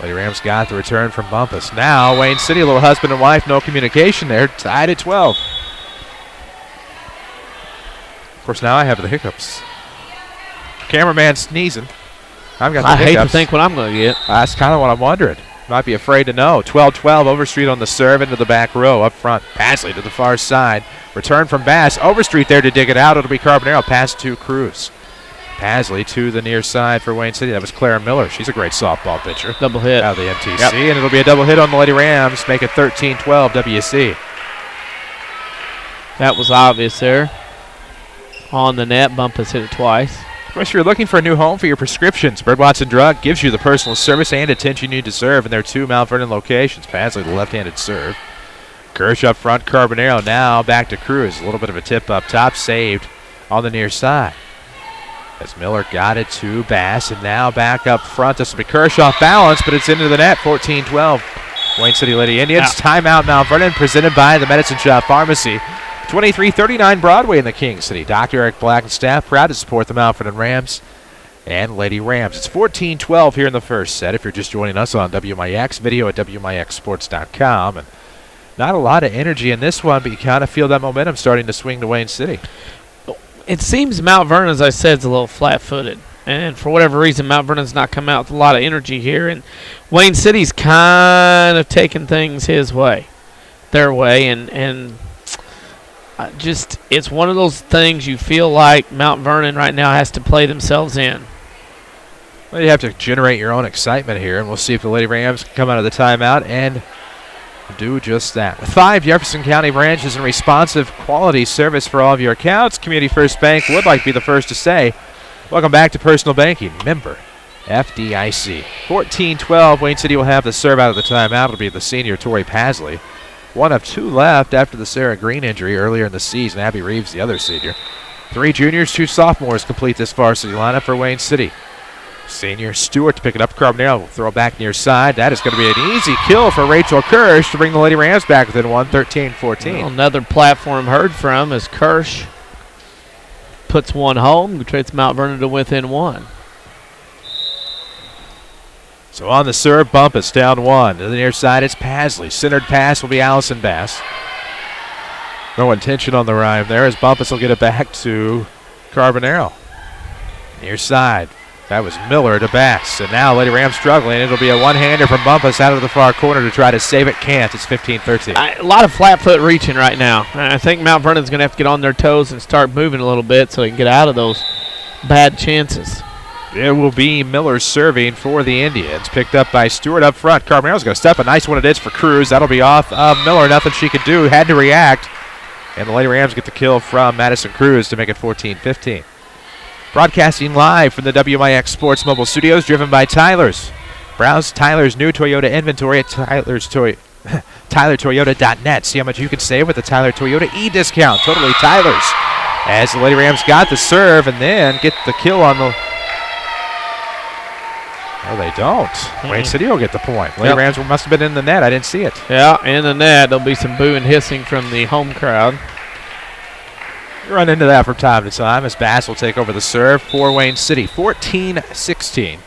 Lady Rams got the return from Bumpus. Now Wayne City, a little husband and wife, no communication there, tied at 12. Of course, now I have the hiccups. Cameraman sneezing. I've got the I hiccups. hate to think what I'm going to get. That's kind of what I'm wondering. Might be afraid to know. 12-12, Overstreet on the serve into the back row. Up front, Pasley to the far side. Return from Bass. Overstreet there to dig it out. It'll be Carbonero. Pass to Cruz. Pasley to the near side for Wayne City. That was Clara Miller. She's a great softball pitcher. Double hit. Out of the MTC. And it'll be a double hit on the Lady Rams. Make it 13-12 WC. That was obvious there. On the net, Bumpus hit it twice. If you're looking for a new home for your prescriptions, Bird Watson Drug gives you the personal service and attention you deserve in their 2 Mount Vernon locations. Pasley, the left-handed serve. Kirsch up front, Carbonero now back to Cruz. A little bit of a tip up top, saved on the near side. As Miller got it to Bass, and now back up front. This will be Kirsch off balance, but it's into the net, 14-12. Wayne City Lady Indians, timeout Mount Vernon, presented by the Medicine Shop Pharmacy. 2339 Broadway in the King City. Dr. Eric Black and staff proud to support the Mount Vernon Rams and Lady Rams. It's 14-12 here in the first set. If you're just joining us on WMIX, video at WMIXsports.com. And not a lot of energy in this one, but you kind of feel that momentum starting to swing to Wayne City. It seems Mount Vernon, as I said, is a little flat-footed. And for whatever reason, Mount Vernon's not come out with a lot of energy here. And Wayne City's kind of taking things their way. And just, it's one of those things you feel like Mount Vernon right now has to play themselves in. Well, you have to generate your own excitement here, and we'll see if the Lady Rams can come out of the timeout and do just that. With 5 Jefferson County branches and responsive quality service for all of your accounts, Community First Bank would like to be the first to say, welcome back to Personal Banking. Member FDIC. 14-12, Wayne City will have the serve out of the timeout. It'll be the senior Tori Pasley. 1 of 2 left after the Sarah Green injury earlier in the season. Abby Reeves, the other senior. 3 juniors, 2 sophomores complete this varsity lineup for Wayne City. Senior Stewart to pick it up. Carbonero will throw back near side. That is going to be an easy kill for Rachel Kirsch to bring the Lady Rams back within 1, 13-14. Well, another platform heard from as Kirsch puts one home, trades Mount Vernon to within 1. So on the serve, Bumpus down 1. To the near side, it's Pasley. Centered pass will be Allison Bass. No intention on the rhyme there as Bumpus will get it back to Carbonero. Near side. That was Miller to Bass. And now Lady Rams struggling. It'll be a one-hander from Bumpus out of the far corner to try to save it. Can't. It's 15-13. A lot of flat foot reaching right now. I think Mount Vernon's going to have to get on their toes and start moving a little bit so they can get out of those bad chances. It will be Miller serving for the Indians. Picked up by Stewart up front. Carbonero's going to step. A nice one it is for Cruz. That'll be off of Miller. Nothing she could do. Had to react. And the Lady Rams get the kill from Madison Cruz to make it 14-15. Broadcasting live from the WMIX Sports Mobile Studios, driven by Tyler's. Browse Tyler's new Toyota inventory at TylerToyota.net. See how much you can save with the Tyler Toyota e-discount. Totally Tyler's. As the Lady Rams got the serve and then get the kill on the... Oh, they don't. Wayne City will get the point. Lady Rams must have been in the net. I didn't see it. Yeah, in the net. There'll be some boo and hissing from the home crowd. You run into that from time to time as Bass will take over the serve for Wayne City. 14-16.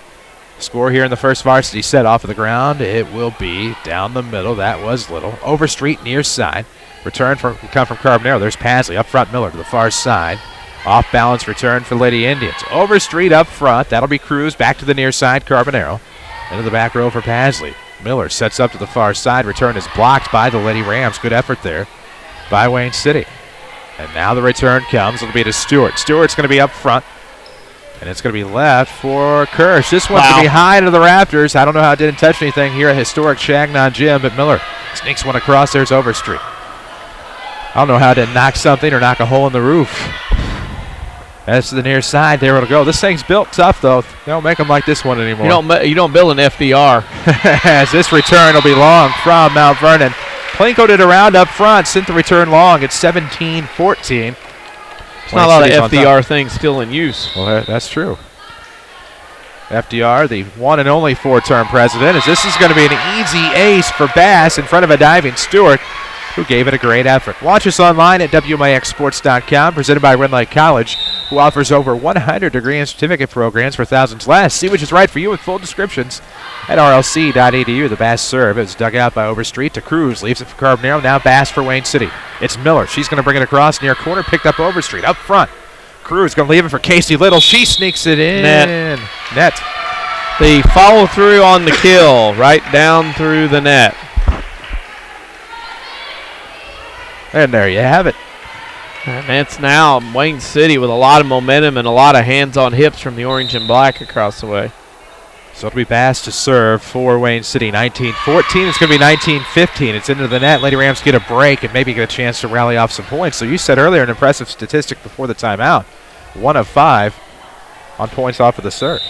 Score here in the first varsity set off of the ground. It will be down the middle. That was Little. Overstreet near side. Return will come from Carbonero. There's Pasley. Up front, Miller to the far side. Off balance return for Lady Indians. Overstreet up front. That'll be Cruz. Back to the near side. Carbonero. Into the back row for Pasley. Miller sets up to the far side. Return is blocked by the Lady Rams. Good effort there by Wayne City. And now the return comes. It'll be to Stewart. Stewart's going to be up front. And it's going to be left for Kirsch. This one's going to be high into the rafters. I don't know how it didn't touch anything here at historic Chagnon Gym, but Miller sneaks one across. There's Overstreet. I don't know how it didn't knock something or knock a hole in the roof. That's to the near side. There it'll go. This thing's built tough, though. They don't make them like this one anymore. You don't build an FDR. As this return will be long from Mount Vernon. Plinkoed it around up front. Sent the return long. It's 17-14. There's not a lot of FDR things still in use. Well, that's true. FDR, the one and only 4-term president, as this is going to be an easy ace for Bass in front of a diving Stewart, who gave it a great effort. Watch us online at WMIXsports.com, presented by Red Lake College. who offers over 100 degree and certificate programs for thousands less. See which is right for you with full descriptions at rlc.edu. The Bass serve is dug out by Overstreet to Cruz. Leaves it for Carbonero. Now Bass for Wayne City. It's Miller. She's going to bring it across near corner. Picked up Overstreet. Up front. Cruz going to leave it for Casey Little. She sneaks it in. Net. The follow through on the kill. Right down through the net. And there you have it. And that's now Wayne City with a lot of momentum and a lot of hands on hips from the orange and black across the way. So it'll be Bass to serve for Wayne City. 19-14. It's going to be 19-15. It's into the net. Lady Rams get a break and maybe get a chance to rally off some points. So you said earlier an impressive statistic before the timeout. 1 of 5 on points off of the serve.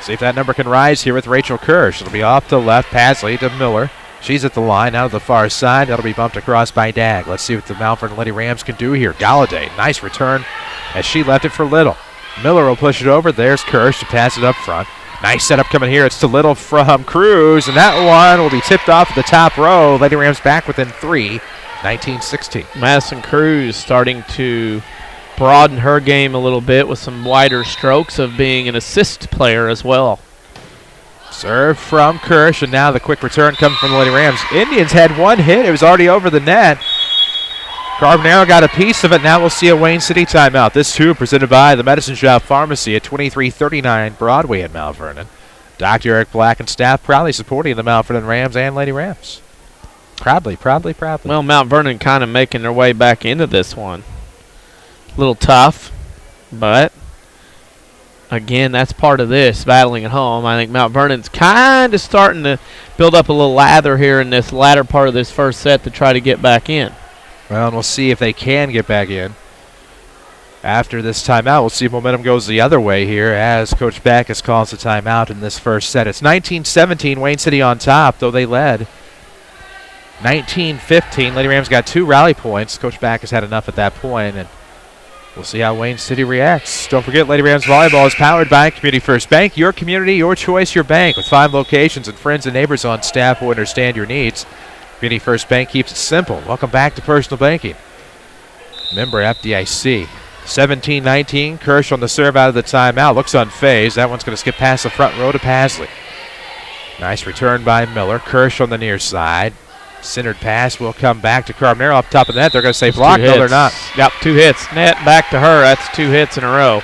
See if that number can rise here with Rachel Kirsch. It'll be off to left. Pasley to Miller. She's at the line, out of the far side. That'll be bumped across by Dag. Let's see what the Mount Vernon Lady Rams can do here. Galladay, nice return as she left it for Little. Miller will push it over. There's Kirsch to pass it up front. Nice setup coming here. It's to Little from Cruz, and that one will be tipped off the top row. Lady Rams back within 3, 19-16. Madison Cruz starting to broaden her game a little bit with some wider strokes of being an assist player as well. Serve from Kirsch, and now the quick return comes from the Lady Rams. Indians had one hit. It was already over the net. Carbonero got a piece of it. Now we'll see a Wayne City timeout. This, too, presented by the Medicine Shop Pharmacy at 2339 Broadway in Mount Vernon. Dr. Eric Black and staff proudly supporting the Mount Vernon Rams and Lady Rams. Proudly. Well, Mount Vernon kind of making their way back into this one. A little tough, but again, that's part of this, battling at home. I think Mount Vernon's kind of starting to build up a little lather here in this latter part of this first set to try to get back in. Well, and we'll see if they can get back in. After this timeout, we'll see if momentum goes the other way here as Coach Backus calls the timeout in this first set. It's 19-17, Wayne City on top, though they led 19-15. Lady Rams got 2 rally points. Coach Backus had enough at that point, and we'll see how Wayne City reacts. Don't forget, Lady Rams Volleyball is powered by Community First Bank. Your community, your choice, your bank. With 5 locations and friends and neighbors on staff who understand your needs, Community First Bank keeps it simple. Welcome back to personal banking. Member FDIC. 17-19, Kirsch on the serve out of the timeout. Looks unfazed. That one's going to skip past the front row to Pasley. Nice return by Miller. Kirsch on the near side. Centered pass will come back to Carbonero up top of the net. They're going to say block. No, they're not. Yep, 2 hits. Net back to her. That's 2 hits in a row.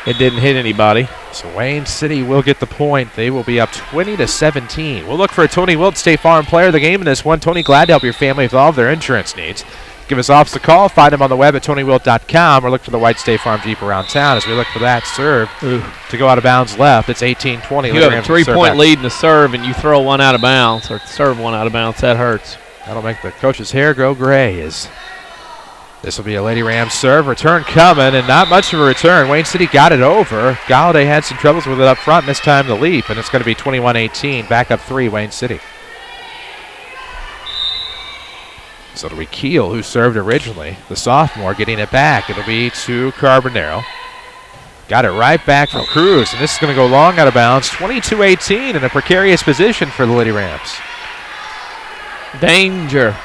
It didn't hit anybody. So Wayne City will get the point. They will be up 20-17. We'll look for a Tony Wilt State Farm player of the game in this one. Tony, glad to help your family with all of their insurance needs. Give us office a call. Find him on the web at TonyWilt.com or look for the white State Farm Jeep around town as we look for that serve to go out of bounds left. It's 18-20. You have a 3-point lead in the serve and you throw one out of bounds or serve one out of bounds. That hurts. That'll make the coach's hair go gray. This will be a Lady Rams serve. Return coming, and not much of a return. Wayne City got it over. Galladay had some troubles with it up front, missed time to leap, and it's going to be 21-18. Back up 3, Wayne City. So it'll be Keel who served originally. The sophomore getting it back. It'll be to Carbonero. Got it right back from Cruz, and this is going to go long out of bounds. 22-18 in a precarious position for the Lady Rams. Danger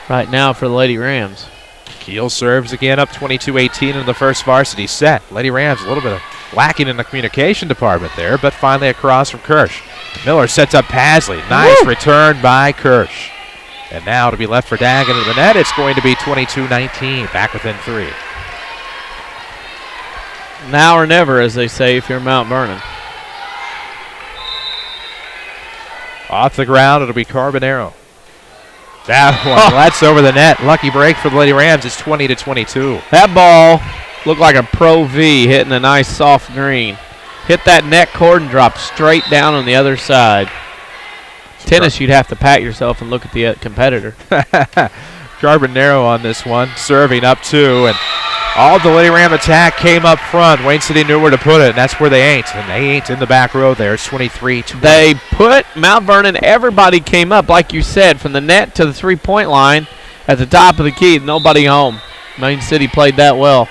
right now for the Lady Rams. Keel serves again up 22-18 in the first varsity set. Lady Rams a little bit of lacking in the communication department there, but finally across from Kirsch. Miller sets up Pasley. Nice return by Kirsch. And now to be left for Dag into the net, it's going to be 22-19, back within 3. Now or never, as they say, if you're Mount Vernon. Off the ground, it'll be Carbonero. That one, that's over the net. Lucky break for the Lady Rams. It's 20-22. That ball looked like a Pro V hitting a nice soft green. Hit that net cord and dropped straight down on the other side. Tennis, you'd have to pat yourself and look at the competitor. Carbonero on this one, serving up 2, and all the Lady Ram attack came up front. Wayne City knew where to put it, and that's where they ain't. And they ain't in the back row there. It's 23-20. They put Mount Vernon, everybody came up, like you said, from the net to the 3-point line at the top of the key. Nobody home. Wayne City played that well.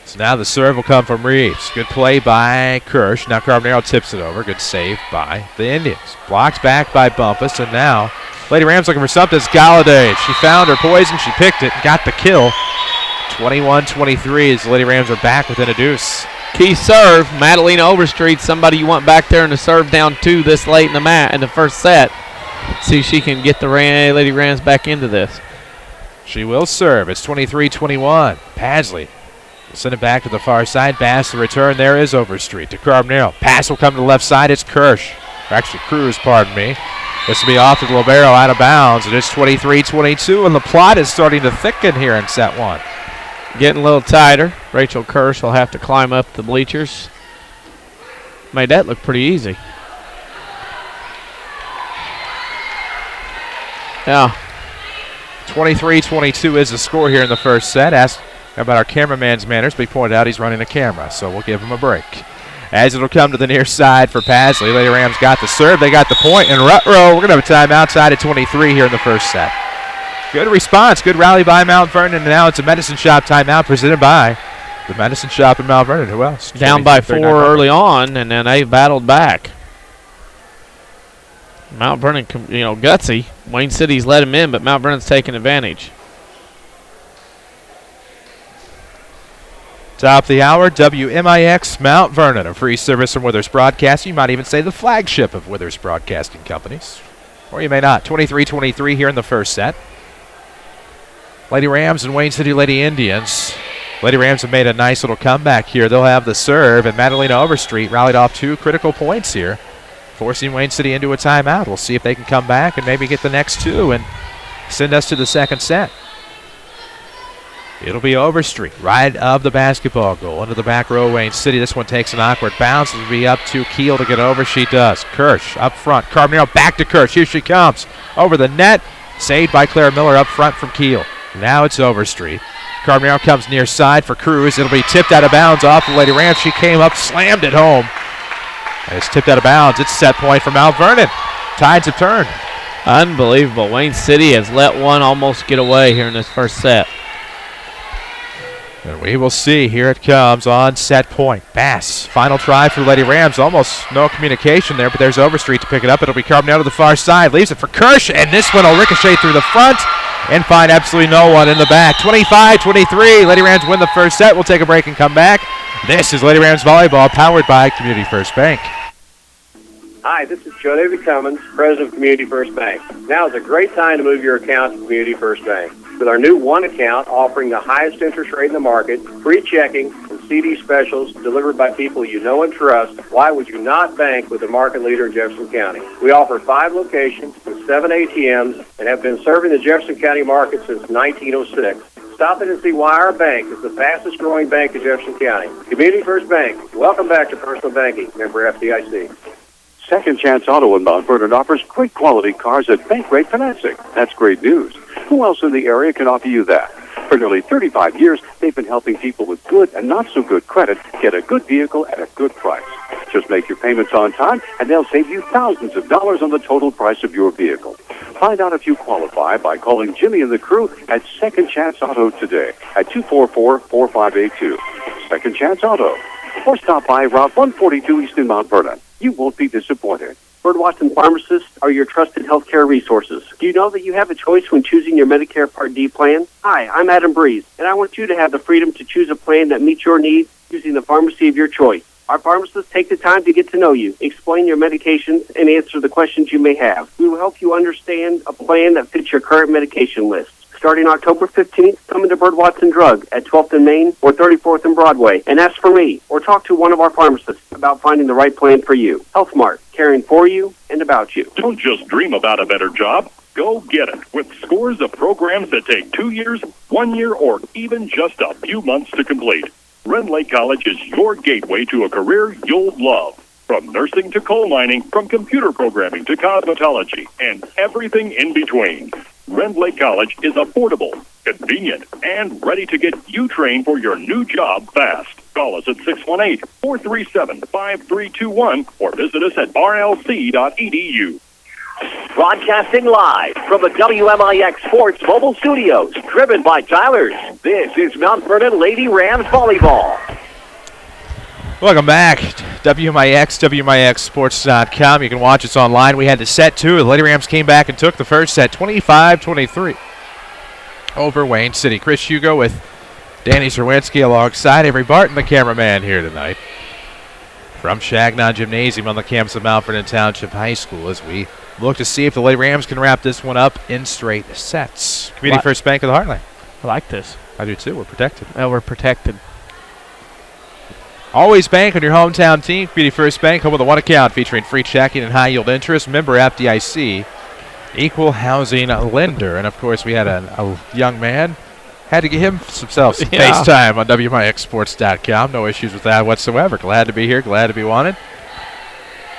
So now the serve will come from Reeves. Good play by Kirsch. Now Carbonero tips it over. Good save by the Indians. Blocked back by Bumpus, and now Lady Rams looking for something. It's Galladay. She found her poison. She picked it and got the kill. 21-23 as the Lady Rams are back within a deuce. Key serve, Madalena Overstreet, somebody you want back there in the serve down 2 this late in the first set. See if she can get the Lady Rams back into this. She will serve. It's 23-21. Pasley will send it back to the far side. Bass the return. There is Overstreet to Carbonell. Pass will come to the left side. It's Kirsch. Or actually Cruz, pardon me. This will be off to the libero out of bounds. It is 23-22, and the plot is starting to thicken here in set 1. Getting a little tighter. Rachel Kirsch will have to climb up the bleachers. Made that look pretty easy. Yeah. 23-22 is the score here in the first set. Ask about our cameraman's manners, but he pointed out he's running a camera, so we'll give him a break. As it'll come to the near side for Pasley. Lady Rams got the serve. They got the point. And Rutrow, we're going to have a time outside at 23 here in the first set. Good response. Good rally by Mount Vernon. And now it's a Medicine Shop timeout presented by the Medicine Shop in Mount Vernon. Who else? Down by 4 early on, and then they battled back. Mount Vernon, gutsy. Wayne City's let him in, but Mount Vernon's taking advantage. Top of the hour, WMIX Mount Vernon, a free service from Withers Broadcasting. You might even say the flagship of Withers Broadcasting Companies. Or you may not. 23-23 here in the first set. Lady Rams and Wayne City Lady Indians. Lady Rams have made a nice little comeback here. They'll have the serve, and Madalena Overstreet rallied off 2 critical points here, forcing Wayne City into a timeout. We'll see if they can come back and maybe get the next 2 and send us to the second set. It'll be Overstreet, right of the basketball goal, into the back row, Wayne City. This one takes an awkward bounce. It'll be up to Keel to get over. She does. Kirsch up front. Carbonell back to Kirsch. Here she comes. Over the net. Saved by Claire Miller up front from Keel. Now it's Overstreet. Carbonell comes near side for Cruz. It'll be tipped out of bounds off the Lady Rams. She came up, slammed it home. And it's tipped out of bounds. It's set point for Mount Vernon. Tides have turned. Unbelievable. Wayne City has let one almost get away here in this first set. And we will see. Here it comes on set point. Bass. Final try for Lady Rams. Almost no communication there, but there's Overstreet to pick it up. It'll be Carbonell to the far side. Leaves it for Kirsch, and this one will ricochet through the front and find absolutely no one in the back. 25-23. Lady Rams win the first set. We'll take a break and come back. This is Lady Rams Volleyball, powered by Community First Bank. Hi, this is Joe David Cummins, President of Community First Bank. Now is a great time to move your account to Community First Bank. With our new one account offering the highest interest rate in the market, free checking, and CD specials delivered by people you know and trust, why would you not bank with the market leader in Jefferson County? We offer 5 locations with 7 ATMs and have been serving the Jefferson County market since 1906. Stop in and see why our bank is the fastest growing bank in Jefferson County. Community First Bank. Welcome back to Personal Banking. Member FDIC. Second Chance Auto in Mount Vernon offers great quality cars at bank rate financing. That's great news. Who else in the area can offer you that? For nearly 35 years, they've been helping people with good and not so good credit get a good vehicle at a good price. Just make your payments on time, and they'll save you thousands of dollars on the total price of your vehicle. Find out if you qualify by calling Jimmy and the crew at Second Chance Auto today at 244-4582. Second Chance Auto. Or stop by Route 142 East in Mount Vernon. You won't be disappointed. Bird Watson Pharmacists are your trusted healthcare resources. Do you know that you have a choice when choosing your Medicare Part D plan? Hi, I'm Adam Breeze, and I want you to have the freedom to choose a plan that meets your needs using the pharmacy of your choice. Our pharmacists take the time to get to know you, explain your medications, and answer the questions you may have. We will help you understand a plan that fits your current medication list. Starting October 15th, come into Bird Watson Drug at 12th and Main or 34th and Broadway and ask for me or talk to one of our pharmacists about finding the right plan for you. Health Mart, caring for you and about you. Don't just dream about a better job. Go get it with scores of programs that take 2 years, 1 year, or even just a few months to complete. Rend Lake College is your gateway to a career you'll love. From nursing to coal mining, from computer programming to cosmetology, and everything in between. Rend Lake College is affordable, convenient, and ready to get you trained for your new job fast. Call us at 618-437-5321 or visit us at rlc.edu. Broadcasting live from the WMIX Sports Mobile Studios, driven by Tyler's. This is Mount Vernon Lady Rams Volleyball. Welcome back. WMIX, WMIXSports.com. You can watch us online. We had the set 2. The Lady Rams came back and took the first set 25-23 over Wayne City. Chris Hugo with Danny Czerwinski alongside Avery Barton, the cameraman here tonight. From Shagnon Gymnasium on the campus of Mount Vernon Township High School as we look to see if the Lady Rams can wrap this one up in straight sets. Community First Bank of the Heartland. I like this. I do too. We're protected. We're protected. Always bank on your hometown team. Community First Bank, home with a one account featuring free checking and high yield interest. Member FDIC, equal housing lender. And of course, we had a young man. Had to get him some FaceTime on WMIXSports.com. No issues with that whatsoever. Glad to be here. Glad to be wanted.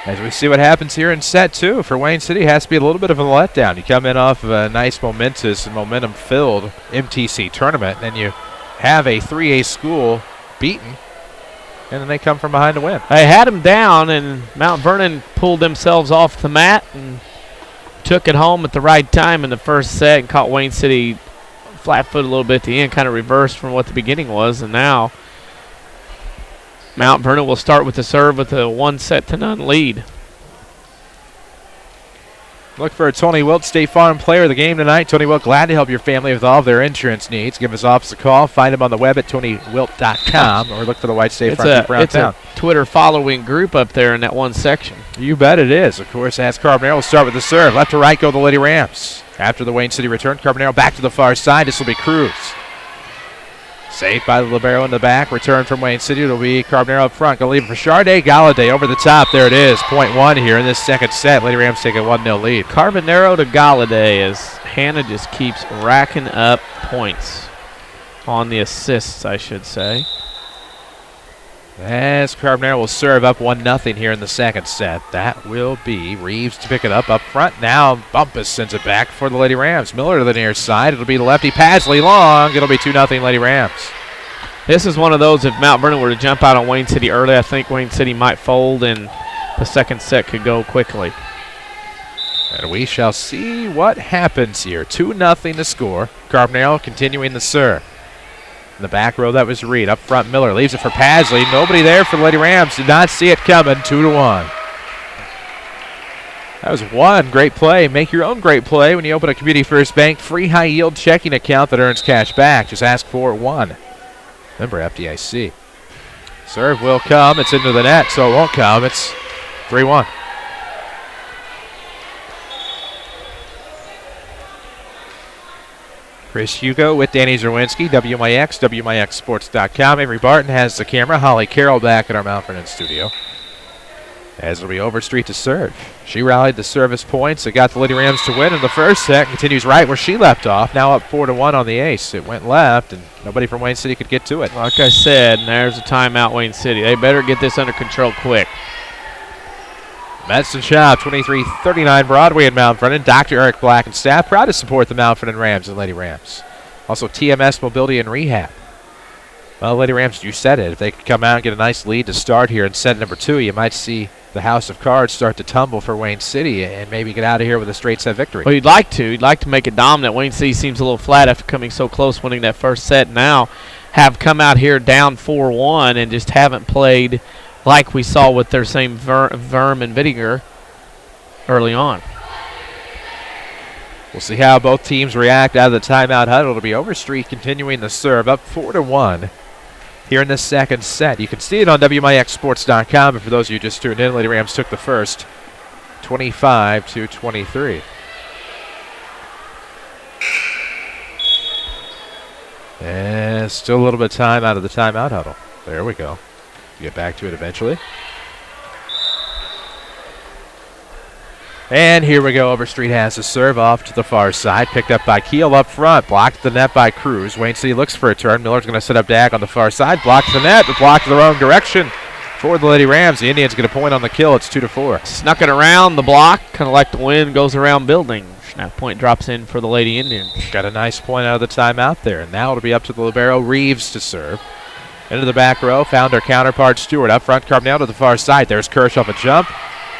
As we see what happens here in set 2 for Wayne City, has to be a little bit of a letdown. You come in off of a nice momentous and momentum-filled MTC tournament, and then you have a 3A school beaten, and then they come from behind to win. They had them down, and Mount Vernon pulled themselves off the mat and took it home at the right time in the first set and caught Wayne City flat-footed a little bit at the end, kind of reversed from what the beginning was, and now Mount Vernon will start with the serve with a 1-0 lead. Look for Tony Wilt, State Farm player of the game tonight. Tony Wilt, glad to help your family with all of their insurance needs. Give his office a call. Find him on the web at TonyWilt.com or look for the White State Farm Brown Town. It's a Twitter following group up there in that one section. You bet it is. Of course, as Carbonaro will start with the serve. Left to right go the Lady Rams. After the Wayne City return, Carbonaro back to the far side. This will be Cruz. Saved by the libero in the back. Return from Wayne City. It'll be Carbonaro up front. Going to leave it for Charday Galladay over the top. There it is. Point 1 here in this second set. Lady Rams take a 1-0 lead. Carbonaro to Galladay as Hannah just keeps racking up points on the assists, I should say. As Carbonaro will serve up 1-0 here in the second set. That will be Reeves to pick it up front. Now Bumpus sends it back for the Lady Rams. Miller to the near side. It'll be the lefty Pasley long. It'll be 2-0 Lady Rams. This is one of those, if Mount Vernon were to jump out on Wayne City early, I think Wayne City might fold and the second set could go quickly. And we shall see what happens here. 2-0 to score. Carbonaro continuing the serve. In the back row, that was Reed. Up front, Miller leaves it for Pasley. Nobody there for the Lady Rams. Did not see it coming. 2-1. That was one great play. Make your own great play when you open a Community First Bank free high-yield checking account that earns cash back. Just ask for one. Remember, FDIC. Serve will come. It's into the net, so it won't come. It's 3-1. Chris Hugo with Danny Czerwinski, WMIX, WMIXSports.com. Avery Barton has the camera. Holly Carroll back at our Mount Vernon studio. As it'll be Overstreet to serve. She rallied the service points. It got the Lady Rams to win in the first set. Continues right where she left off. Now up 4-1 on the ace. It went left, and nobody from Wayne City could get to it. Like I said, there's a timeout, Wayne City. They better get this under control quick. Medicine Shop, 2339 Broadway in Mount Vernon. Dr. Eric Black and staff proud to support the Mount Vernon Rams and Lady Rams. Also TMS Mobility and Rehab. Well, Lady Rams, you said it. If they could come out and get a nice lead to start here in set number 2, you might see the house of cards start to tumble for Wayne City and maybe get out of here with a straight set victory. Well, you'd like to. You'd like to make it dominant. Wayne City seems a little flat after coming so close winning that first set. Now have come out here down 4-1 and just haven't played like we saw with their same Verm and Vittinger early on. We'll see how both teams react out of the timeout huddle. It'll be Overstreet continuing the serve up 4-1 here in the second set. You can see it on WMIXSports.com, but for those of you just tuned in, Lady Rams took the first 25-23. And still a little bit of time out of the timeout huddle. There we go. Get back to it eventually. And here we go. Overstreet has the serve off to the far side. Picked up by Keel up front. Blocked the net by Cruz. Wayne City looks for a turn. Miller's going to set up Dag on the far side. Blocks the net, but blocked the wrong direction for the Lady Rams. The Indians get a point on the kill. It's 2-4. Snuck it around the block, kind of like the wind goes around buildings. Now point drops in for the Lady Indians. Got a nice point out of the timeout there. And now it'll be up to the libero Reeves to serve. Into the back row, found her counterpart Stewart. Up front, Carbonell to the far side. There's Kirsch off a jump.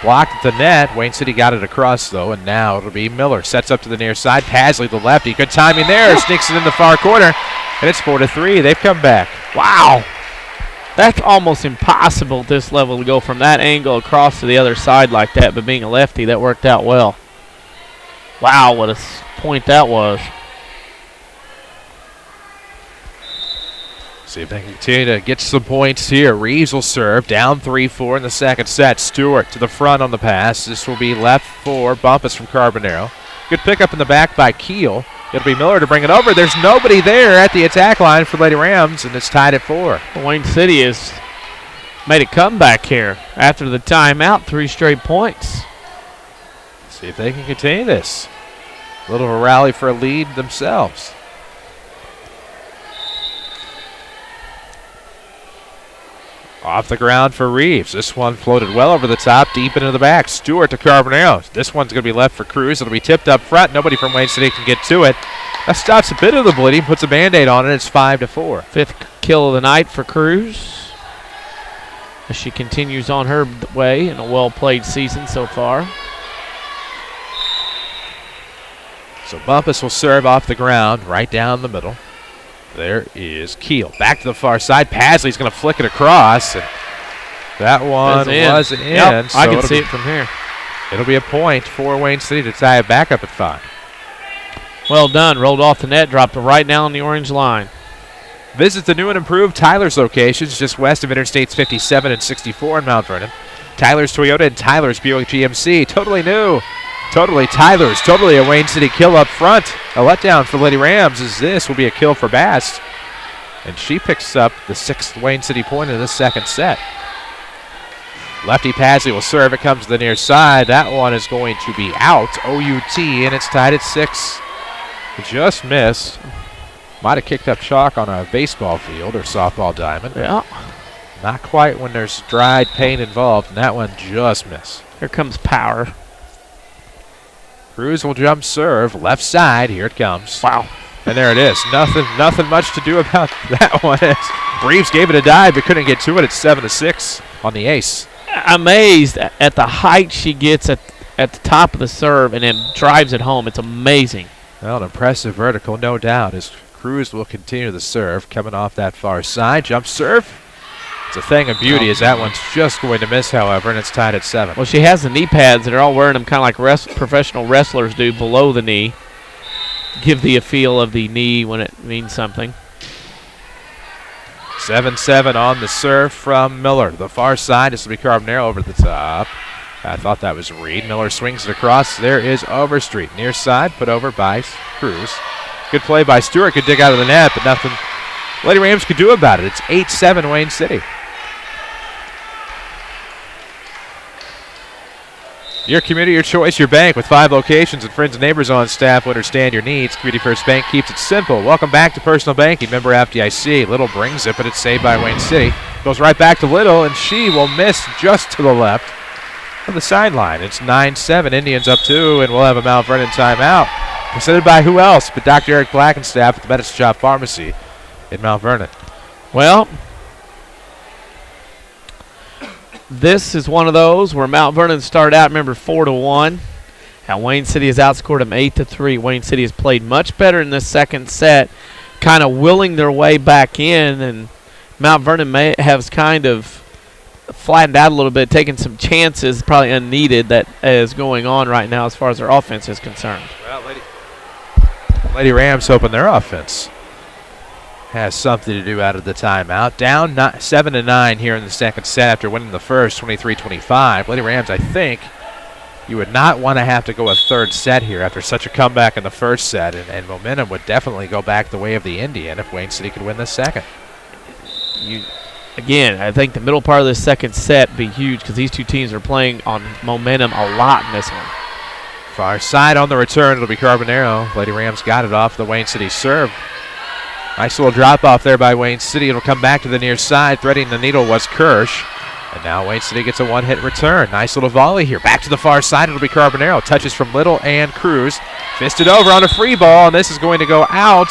Blocked at the net. Wayne City got it across, though, and now it'll be Miller. Sets up to the near side. Pasley, the lefty. Good timing there. Sneaks it in the far corner, and it's 4-3. They've come back. Wow. That's almost impossible at this level to go from that angle across to the other side like that, but being a lefty, that worked out well. Wow, what a point that was. See if they can continue to get some points here. Reeves will serve, down 3-4 in the second set. Stewart to the front on the pass. This will be left for Bumpus from Carbonero. Good pickup in the back by Keel. It'll be Miller to bring it over. There's nobody there at the attack line for Lady Rams, and it's tied at 4. Wayne City has made a comeback here after the timeout, 3 straight points. See if they can continue this. A little of a rally for a lead themselves. Off the ground for Reeves. This one floated well over the top, deep into the back. Stewart to Carbonero. This one's going to be left for Cruz. It'll be tipped up front. Nobody from Wayne City can get to it. That stops a bit of the bleeding, puts a Band-Aid on it. It's 5-4. 5th kill of the night for Cruz, as she continues on her way in a well-played season so far. So Bumpus will serve off the ground, right down the middle. There is Keel. Back to the far side. Pasley's going to flick it across. And that one was in. Yep, so I can see it from here. It'll be a point for Wayne City to tie it back up at 5. Well done. Rolled off the net, dropped it right down on the orange line. Visit the new and improved Tyler's locations just west of Interstates 57 and 64 in Mount Vernon. Tyler's Toyota and Tyler's Buick GMC. Totally new. Totally Tyler's. Totally a Wayne City kill up front. A letdown for Lady Rams as this will be a kill for Bass. And she picks up the 6th Wayne City point in the second set. Lefty Pasley will serve. It comes to the near side. That one is going to be out. OUT, and it's tied at 6. Just missed. Might have kicked up chalk on a baseball field or softball diamond. Yeah. Not quite when there's dried paint involved, and that one just missed. Here comes power. Cruz will jump serve, left side. Here it comes. Wow. And there it is. Nothing much to do about that one. Reeves gave it a dive, but couldn't get to it. It's 7-6 on the ace. Amazed at the height she gets at the top of the serve and then drives it home. It's amazing. Well, an impressive vertical, no doubt, as Cruz will continue the serve. Coming off that far side. Jump serve. It's a thing of beauty as that one's just going to miss, however, and it's tied at 7. Well, she has the knee pads that are all wearing them kind of like professional wrestlers do below the knee. Give the feel of the knee when it means something. 7-7 on the serve from Miller. The far side, this will be Carbonero over the top. I thought that was Reed. Miller swings it across. There is Overstreet. Near side, put over by Cruz. Good play by Stewart. Could dig out of the net, but nothing Lady Rams could do about it. It's 8-7 Wayne City. Your community, your choice, your bank. With 5 locations and friends and neighbors on staff who understand your needs, Community First Bank keeps it simple. Welcome back to personal banking. Member FDIC. Little brings it, but it's saved by Wayne City. Goes right back to Little, and she will miss just to the left of the sideline. It's 9-7. Indians up 2, and we'll have a Mount Vernon timeout. Presented by who else but Dr. Eric Blackenstaff at the Medicine Shop Pharmacy in Mount Vernon. Well, this is one of those where Mount Vernon started out, remember, 4-1. And Wayne City has outscored them 8-3. Wayne City has played much better in this second set, kind of willing their way back in. And Mount Vernon has kind of flattened out a little bit, taking some chances, probably unneeded, that is going on right now as far as their offense is concerned. Well, Lady Rams hoping their offense has something to do out of the timeout. Down 7-9 here in the second set after winning the first, 23-25. Lady Rams, I think you would not want to have to go a third set here after such a comeback in the first set, and momentum would definitely go back the way of the Indian if Wayne City could win the second. Again, I think the middle part of this second set would be huge because these two teams are playing on momentum a lot in this one. Far side on the return, it'll be Carbonero. Lady Rams got it off the Wayne City serve. Nice little drop off there by Wayne City. It'll come back to the near side. Threading the needle was Kirsch. And now Wayne City gets a one-hit return. Nice little volley here. Back to the far side. It'll be Carbonero. Touches from Little and Cruz. Fisted over on a free ball, and this is going to go out.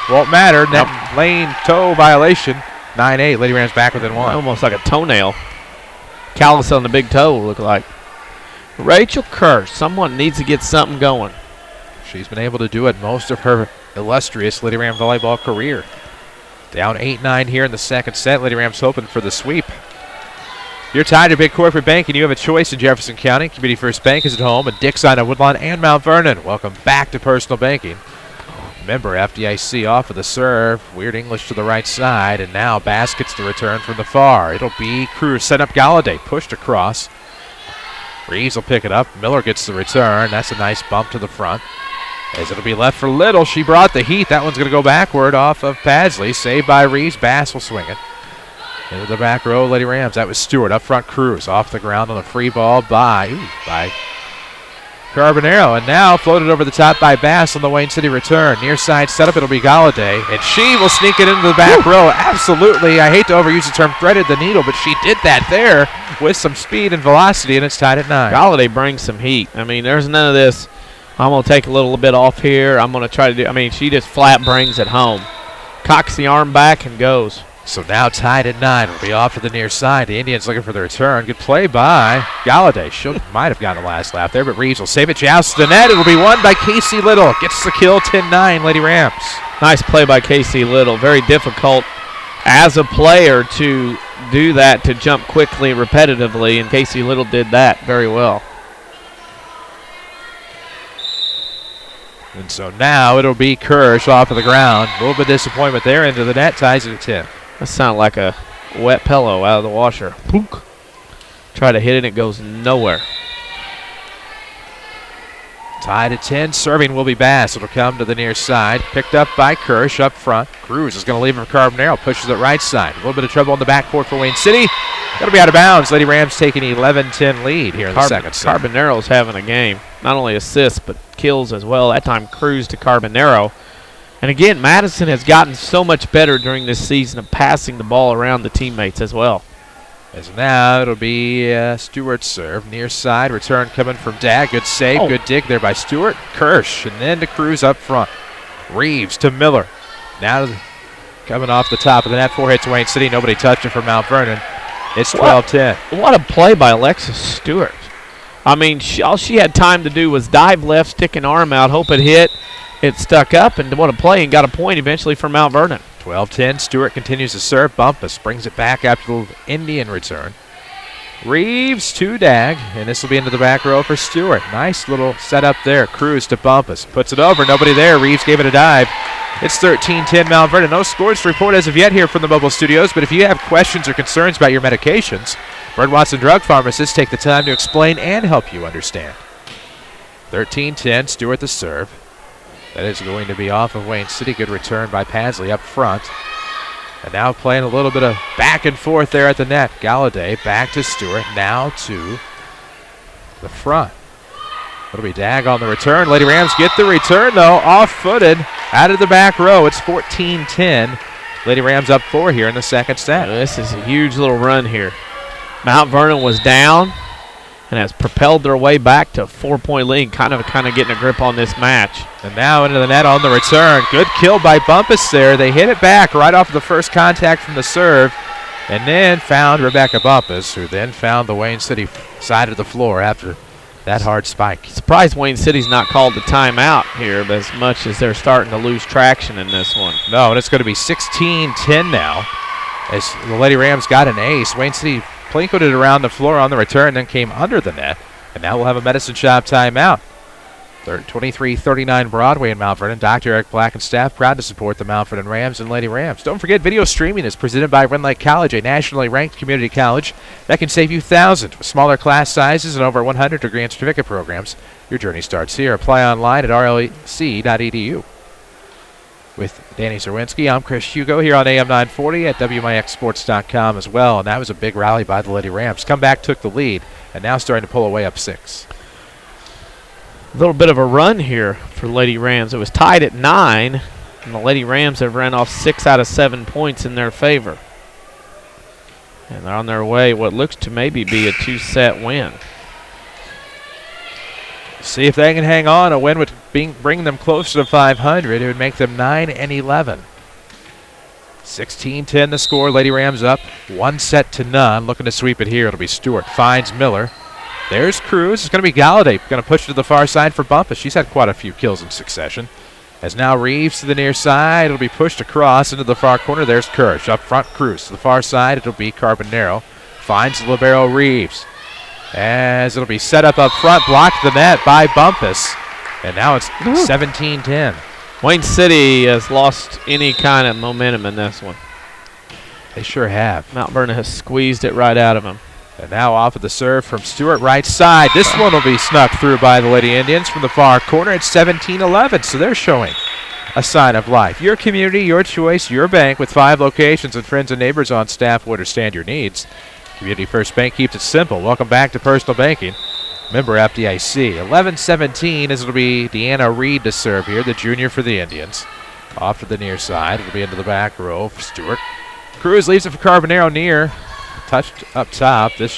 Won't matter. Net lane toe violation. 9-8. Lady Rams back within 1. Almost like a toenail. Callus on the big toe look like. Rachel Kirsch. Someone needs to get something going. She's been able to do it most of her illustrious Lady Ram volleyball career. Down 8-9 here in the second set. Lady Rams hoping for the sweep. You're tied to Big Corporate Bank, and you have a choice in Jefferson County. Community First Bank is at home, and Dixon and Woodlawn and Mount Vernon. Welcome back to Personal Banking. Remember, FDIC off of the serve. Weird English to the right side, and now Bass gets the return from the far. It'll be Cruz set up Galladay, pushed across. Reeves will pick it up. Miller gets the return. That's a nice bump to the front. As it'll be left for Little. She brought the heat. That one's going to go backward off of Padsley. Saved by Reeves. Bass will swing it. Into the back row, Lady Rams. That was Stewart. Up front, Cruz. Off the ground on a free ball by Carbonero. And now floated over the top by Bass on the Wayne City return. Near side setup. It'll be Galladay. And she will sneak it into the back row. Absolutely. I hate to overuse the term threaded the needle, but she did that there with some speed and velocity, and it's tied at 9. Galladay brings some heat. I mean, there's none of this. I'm going to take a little bit off here. I'm going to try to do. I mean, she just flat brings it home. Cocks the arm back and goes. So now tied at 9. Will be off to the near side. The Indians looking for the return. Good play by Galladay. She might have gotten the last lap there, but Reeves will save it. Jousts the net. It'll be won by Casey Little. Gets the kill. 10-9. Lady Rams. Nice play by Casey Little. Very difficult as a player to do that, to jump quickly, repetitively, and Casey Little did that very well. And so now it'll be Kirsch off of the ground. A little bit of disappointment there. Into the net. Ties it at 10. That sounded like a wet pillow out of the washer. Pook. Try to hit it. It goes nowhere. Tied at 10. Serving will be Bass. It'll come to the near side. Picked up by Kirsch up front. Cruz is going to leave him for Carbonero. Pushes it right side. A little bit of trouble on the backcourt for Wayne City. Going to be out of bounds. Lady Rams taking 11-10 lead here in the second set. Carbonero's having a game. Not only assists, but kills as well. That time Cruz to Carbonero. And again, Madison has gotten so much better during this season of passing the ball around the teammates as well. As now it'll be Stewart's serve. Near side. Return coming from Dag. Good save. Oh. Good dig there by Stewart. Kirsch. And then to Cruz up front. Reeves to Miller. Now coming off the top of the net. 4 hits Wayne City. Nobody touched it for Mount Vernon. It's 12-10. What a play by Alexis Stewart. I mean, all she had time to do was dive left, stick an arm out, hope it hit. It stuck up, and what a play, and got a point eventually for Mount Vernon. 12-10. Stewart continues to serve. Bumpus brings it back after the Indian return. Reeves to Dag, and this will be into the back row for Stewart. Nice little setup there. Cruz to Bumpus. Puts it over. Nobody there. Reeves gave it a dive. It's 13-10 Mount Vernon. No scores to report as of yet here from the mobile studios, but if you have questions or concerns about your medications, Bird Watson Drug Pharmacists take the time to explain and help you understand. 13-10. Stewart the serve. That is going to be off of Wayne City. Good return by Padsley up front. And now playing a little bit of back and forth there at the net. Galladay back to Stewart. Now to the front. It'll be Dag on the return. Lady Rams get the return, though. Off-footed out of the back row. It's 14-10. Lady Rams up 4 here in the second set. This is a huge little run here. Mount Vernon was down and has propelled their way back to a 4-point lead, kind of getting a grip on this match. And now into the net on the return. Good kill by Bumpus there. They hit it back right off of the first contact from the serve, and then found Rebecca Bumpus, who then found the Wayne City side of the floor after that hard spike. Surprised Wayne City's not called the timeout here as much as they're starting to lose traction in this one. No, and it's going to be 16-10 now as the Lady Rams got an ace. Wayne City plinkoed it around the floor on the return, then came under the net. And now we'll have a Medicine Shop timeout. 2339 Broadway in Mount Vernon. Dr. Eric Black and staff proud to support the Mount Vernon Rams and Lady Rams. Don't forget, video streaming is presented by Rend Lake College, a nationally ranked community college that can save you thousands with smaller class sizes and over 100 degree and certificate programs. Your journey starts here. Apply online at rlec.edu. With Danny Czerwinski, I'm Chris Hugo here on AM 940 at WMIXsports.com as well. And that was a big rally by the Lady Rams. Come back, took the lead, and now starting to pull away up 6. A little bit of a run here for Lady Rams. It was tied at 9, and the Lady Rams have ran off 6 out of 7 points in their favor. And they're on their way, what looks to maybe be a 2-set win. See if they can hang on. A win would bring them closer to 500. It would make them 9-11. 16-10 the score. Lady Rams up 1-0. Looking to sweep it here. It'll be Stewart. Finds Miller. There's Cruz. It's going to be Galladay. Going to push to the far side for Bumpus. She's had quite a few kills in succession. As now Reeves to the near side. It'll be pushed across into the far corner. There's Kirsch. Up front, Cruz. To the far side, it'll be Carbonero. Finds the libero Reeves. As it'll be set up front, blocked the net by Bumpus. And now it's 17-10. Wayne City has lost any kind of momentum in this one. They sure have. Mount Vernon has squeezed it right out of them. And now off of the serve from Stewart, right side. This one will be snuck through by the Lady Indians from the far corner. It's 17-11, so they're showing a sign of life. Your community, your choice, your bank with 5 locations and friends and neighbors on staff will understand your needs. Community First Bank keeps it simple. Welcome back to personal banking. Member FDIC. 11-17 as it'll be Deanna Reed to serve here, the junior for the Indians. Off to the near side. It'll be into the back row for Stewart. Cruz leaves it for Carbonero near. Touched up top. This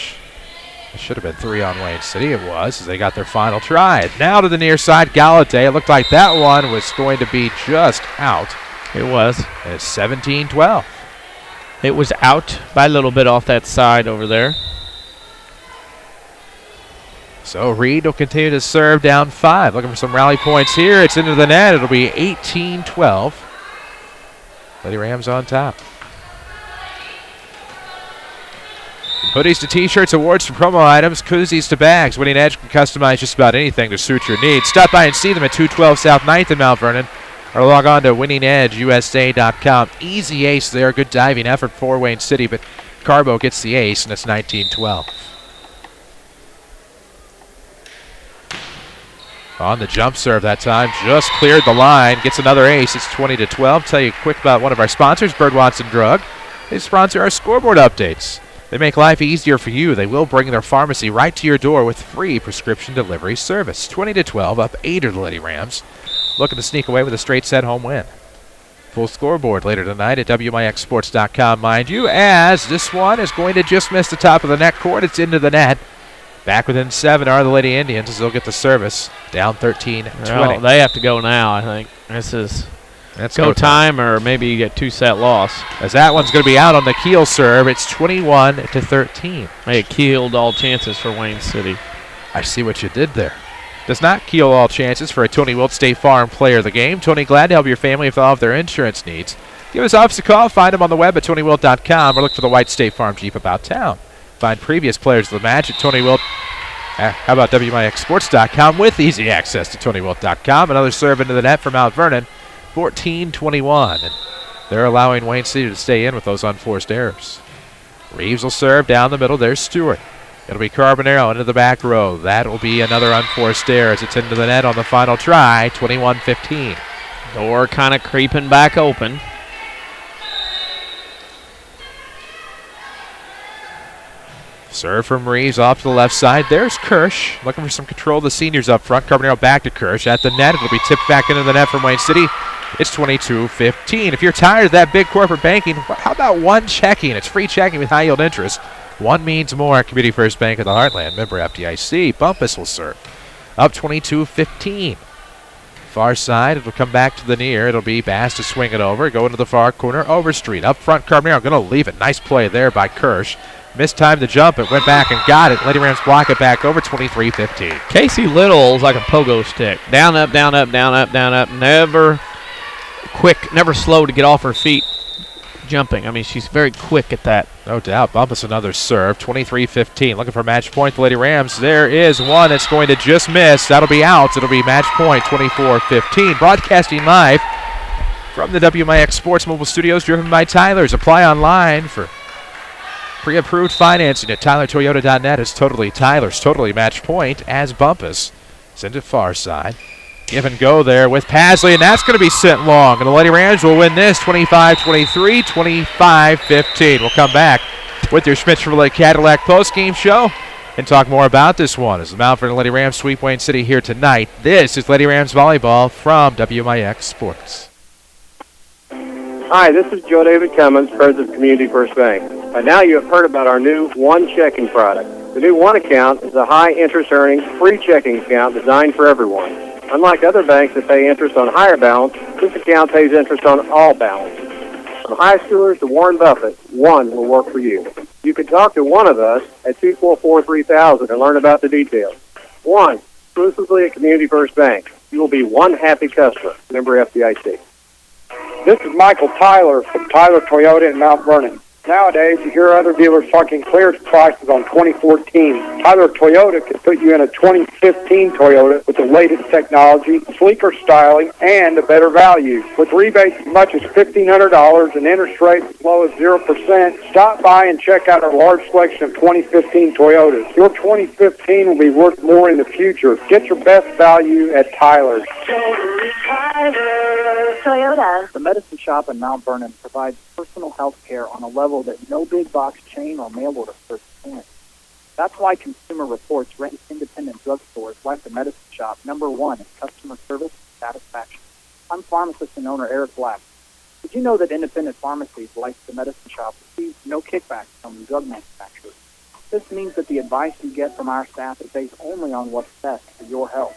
should have been 3 on Wayne City. It was, as they got their final try. Now to the near side, Galladay. It looked like that one was going to be just out. It was. And it's 17-12. It was out by a little bit off that side over there. So Reed will continue to serve down 5. Looking for some rally points here. It's into the net. It'll be 18-12. Lady Rams on top. Hoodies to t-shirts, awards to promo items, koozies to bags. Winning Edge can customize just about anything to suit your needs. Stop by and see them at 212 South 9th in Mount Vernon, or log on to winningedgeusa.com. Easy ace there. Good diving effort for Wayne City, but Carbo gets the ace, and it's 19-12. On the jump serve that time, just cleared the line, gets another ace. It's 20-12. Tell you quick about one of our sponsors, Bird Watson Drug. They sponsor our scoreboard updates. They make life easier for you. They will bring their pharmacy right to your door with free prescription delivery service. 20-12, up 8 of the Lady Rams. Looking to sneak away with a straight set home win. Full scoreboard later tonight at WMIXsports.com, mind you, as this one is going to just miss the top of the net court. It's into the net. Back within 7 are the Lady Indians as they'll get the service. Down 13-20. Well, they have to go now, I think. That's go time, or maybe you get 2-set loss. As that one's going to be out on the keel serve. It's 21-13. They killed all chances for Wayne City. I see what you did there. Does not kill all chances for a Tony Wilt State Farm player of the game. Tony, glad to help your family with all of their insurance needs. Give his office a call. Find him on the web at TonyWilt.com or look for the White State Farm Jeep about town. Find previous players of the match at Tony Wilt. How about WMIXsports.com with easy access to TonyWilt.com. Another serve into the net for Mount Vernon. 14-21. And they're allowing Wayne City to stay in with those unforced errors. Reeves will serve down the middle. There's Stewart. It'll be Carbonero into the back row. That will be another unforced error as it's into the net on the final try. 21-15. Door kind of creeping back open. Serve from Reeves off to the left side. There's Kirsch looking for some control of the seniors up front. Carbonero back to Kirsch at the net. It'll be tipped back into the net from Wayne City. It's 22-15. If you're tired of that big corporate banking, how about one checking? It's free checking with high yield interest. One means more at Community First Bank of the Heartland. Member FDIC. Bumpus will serve. Up 22-15. Far side, it'll come back to the near. It'll be Bass to swing it over. Go into the far corner. Overstreet. Up front, Carbonero going to leave it. Nice play there by Kirsch. Missed time to jump. It went back and got it. Lady Rams block it back over. 23-15. Casey Little's like a pogo stick. Down, up, down, up, down, up, down, up. Never quick, never slow to get off her feet jumping. I mean, she's very quick at that. No doubt. Bumpus another serve. 23-15. Looking for match point. The Lady Rams. There is one that's going to just miss. That'll be out. It'll be match point. 24-15. Broadcasting live from the WMIX Sports Mobile Studios, driven by Tyler's. Apply online for pre-approved financing at TylerToyota.net. Is totally Tyler's, totally match point as Bumpus send it far side. Give and go there with Pasley, and that's going to be sent long. And the Lady Rams will win this 25-23, 25-15. We'll come back with your Schmitz Chevrolet Cadillac post-game show and talk more about this one as the Mount Vernon Lady Rams sweep Wayne City here tonight. This is Lady Rams Volleyball from WMIX Sports. Hi, this is Joe David Cummins, President of Community First Bank. By now you have heard about our new One Checking product. The new One Account is a high-interest earning, free checking account designed for everyone. Unlike other banks that pay interest on higher balance, this account pays interest on all balance. From high schoolers to Warren Buffett, One will work for you. You can talk to one of us at 244-3000 and learn about the details. One, exclusively at Community First Bank. You will be one happy customer. Member FDIC. This is Michael Tyler from Tyler Toyota in Mount Vernon. Nowadays, you hear other dealers talking clearance prices on 2014. Tyler Toyota can put you in a 2015 Toyota with the latest technology, sleeker styling, and a better value. With rebates as much as $1,500 and interest rates as low as 0%, stop by and check out our large selection of 2015 Toyotas. Your 2015 will be worth more in the future. Get your best value at Tyler's. Toyota. The Medicine Shop in Mount Vernon provides personal health care on a level that no big box chain or mail order service can. That's why Consumer Reports ranks independent drugstores like the Medicine Shop #1 in customer service and satisfaction. I'm pharmacist and owner Eric Black. Did you know that independent pharmacies like the Medicine Shop receive no kickbacks from drug manufacturers? This means that the advice you get from our staff is based only on what's best for your health.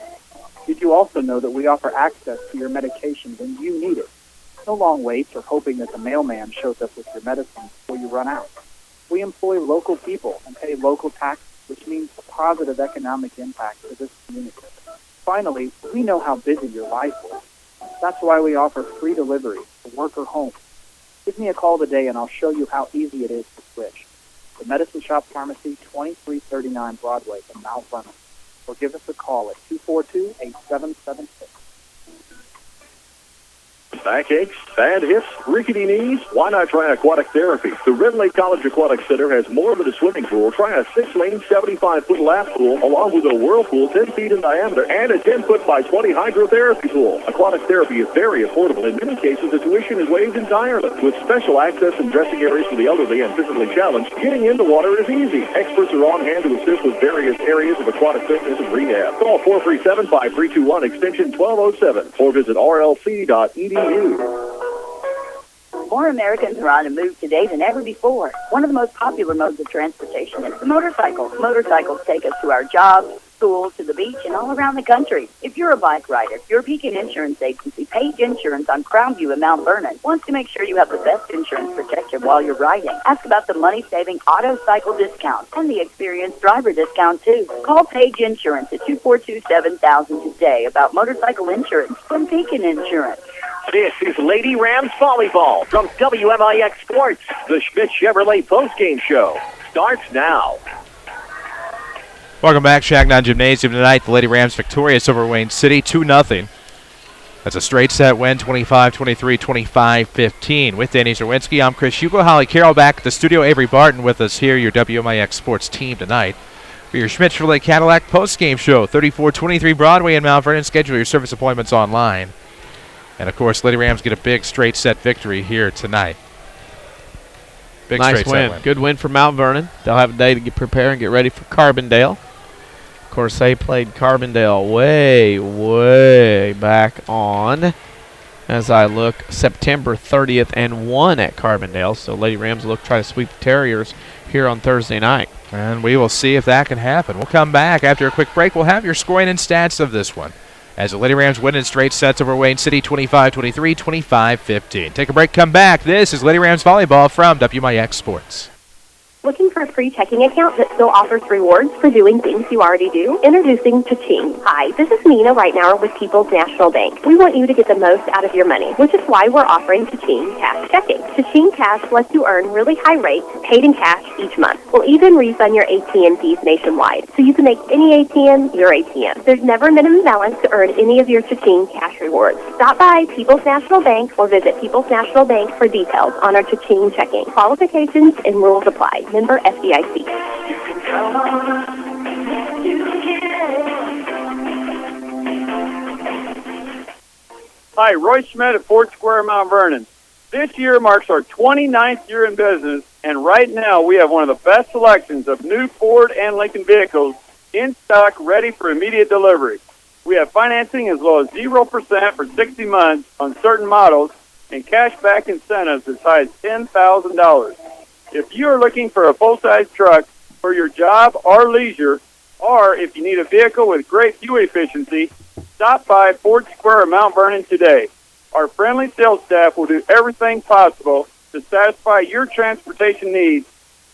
Did you also know that we offer access to your medication when you need it? No long waits or hoping that the mailman shows up with your medicine before you run out. We employ local people and pay local taxes, which means a positive economic impact to this community. Finally, we know how busy your life is. That's why we offer free delivery to work or home. Give me a call today and I'll show you how easy it is to switch. The Medicine Shop Pharmacy, 2339 Broadway in Mount Vernon. Or give us a call at 242-8776. Backaches, bad hips, rickety knees? Why not try aquatic therapy? The Red Lake College Aquatic Center has more than a swimming pool. Try a 6-lane, 75-foot lap pool, along with a whirlpool 10 feet in diameter and a 10-foot by 20 hydrotherapy pool. Aquatic therapy is very affordable. In many cases, the tuition is waived entirely. With special access and dressing areas for the elderly and physically challenged, getting into water is easy. Experts are on hand to assist with various areas of aquatic fitness and rehab. Call 437-5321, extension 1207, or visit rlc.edu. More Americans are on a move today than ever before. One of the most popular modes of transportation is the motorcycle. Motorcycles take us to our jobs, school, to the beach, and all around the country. If you're a bike rider, your Beacon Insurance Agency, Page Insurance on Crownview in Mount Vernon, wants to make sure you have the best insurance protection while you're riding. Ask about the money-saving auto cycle discount and the experienced driver discount, too. Call Page Insurance at 242-7000 today about motorcycle insurance from Beacon Insurance. This is Lady Rams Volleyball from WMIX Sports. The Schmidt Chevrolet postgame show starts now. Welcome back, Shagnon Gymnasium tonight. The Lady Rams victorious over Wayne City, 2-0. That's a straight set win, 25-23, 25-15. With Danny Czerwinski, I'm Chris Hugo. Holly Carroll back at the studio. Avery Barton with us here, your WMIX Sports team tonight. For your Schmidt Chevrolet Cadillac postgame show, 3423 Broadway in Mount Vernon. Schedule your service appointments online. And, of course, Lady Rams get a big straight set victory here tonight. Big nice straight win. Good win for Mount Vernon. They'll have a day to prepare and get ready for Carbondale. Of course, they played Carbondale way back on, as I look, September 30th and won at Carbondale. So Lady Rams will try to sweep the Terriers here on Thursday night. And we will see if that can happen. We'll come back after a quick break. We'll have your scoring and stats of this one, as the Lady Rams win in straight sets over Wayne City, 25-23, 25-15. Take a break, come back. This is Lady Rams Volleyball from WMIX Sports. Looking for a free checking account that still offers rewards for doing things you already do? Introducing Cha-Ching. Hi, this is Nina Rightnauer with People's National Bank. We want you to get the most out of your money, which is why we're offering Cha-Ching Cash Checking. Cha-Ching Cash lets you earn really high rates paid in cash each month. We'll even refund your ATM fees nationwide, so you can make any ATM your ATM. There's never a minimum balance to earn any of your Cha-Ching Cash rewards. Stop by People's National Bank or visit People's National Bank for details on our Cha-Ching Checking. Qualifications and rules apply. Member FDIC. Hi, Roy Schmidt at Ford Square, Mount Vernon. This year marks our 29th year in business, and right now we have one of the best selections of new Ford and Lincoln vehicles in stock ready for immediate delivery. We have financing as low as 0% for 60 months on certain models and cashback incentives as high as $10,000. If you are looking for a full-size truck for your job or leisure, or if you need a vehicle with great fuel efficiency, stop by Ford Square in Mount Vernon today. Our friendly sales staff will do everything possible to satisfy your transportation needs.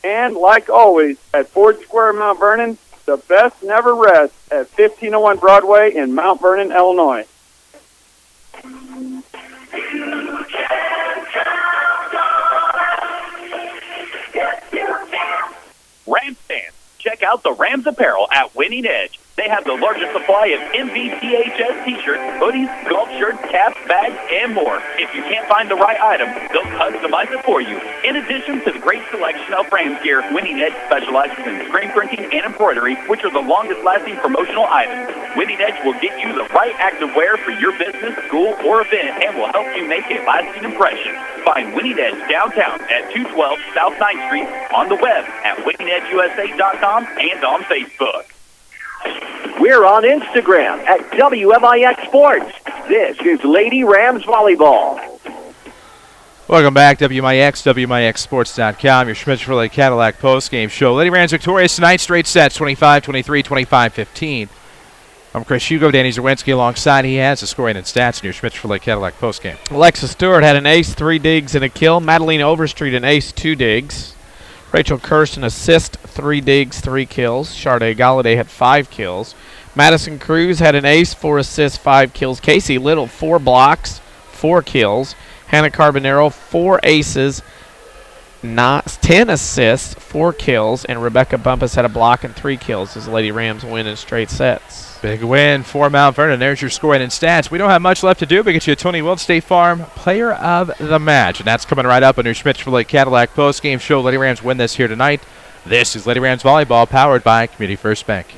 And like always, at Ford Square in Mount Vernon, The best never rests at 1501 Broadway in Mount Vernon, Illinois. Rams fans, check out the Rams apparel at Winning Edge. They have the largest supply of MVTHS t-shirts, hoodies, golf shirts, caps, bags, and more. If you can't find the right item, they'll customize it for you. In addition to the great selection of Rams gear, Winning Edge specializes in screen printing and embroidery, which are the longest-lasting promotional items. Winning Edge will get you the right activewear for your business, school, or event, and will help you make a lasting impression. Find Winning Edge downtown at 212 South 9th Street, on the web at winningedgeusa.com, and on Facebook. We're on Instagram at WMIX Sports. This is Lady Rams Volleyball. Welcome back, WMIX, WMIXSports.com, your Schmitz-Chevrolet Cadillac postgame show. Lady Rams victorious tonight, straight sets, 25-23, 25-15. I'm Chris Hugo, Danny Czerwinski alongside. He has the scoring and stats in your Schmitz-Chevrolet Cadillac postgame. Alexa Stewart had an ace, 3 digs, and a kill. Madeline Overstreet an ace, 2 digs. Rachel Kirsten assist, 3 digs, 3 kills. Sade Galladay had 5 kills. Madison Cruz had an ace, 4 assists, 5 kills. Casey Little, 4 blocks, 4 kills. Hannah Carbonero, 4 aces, 10 assists, 4 kills. And Rebecca Bumpus had a block and 3 kills as the Lady Rams win in straight sets. Big win for Mount Vernon. There's your scoring and stats. We don't have much left to do, but get you a Tony Wilt State Farm Player of the Match. And that's coming right up on your Schmitz-Chevrolet Cadillac postgame show. Lady Rams win this here tonight. This is Lady Rams Volleyball, powered by Community First Bank.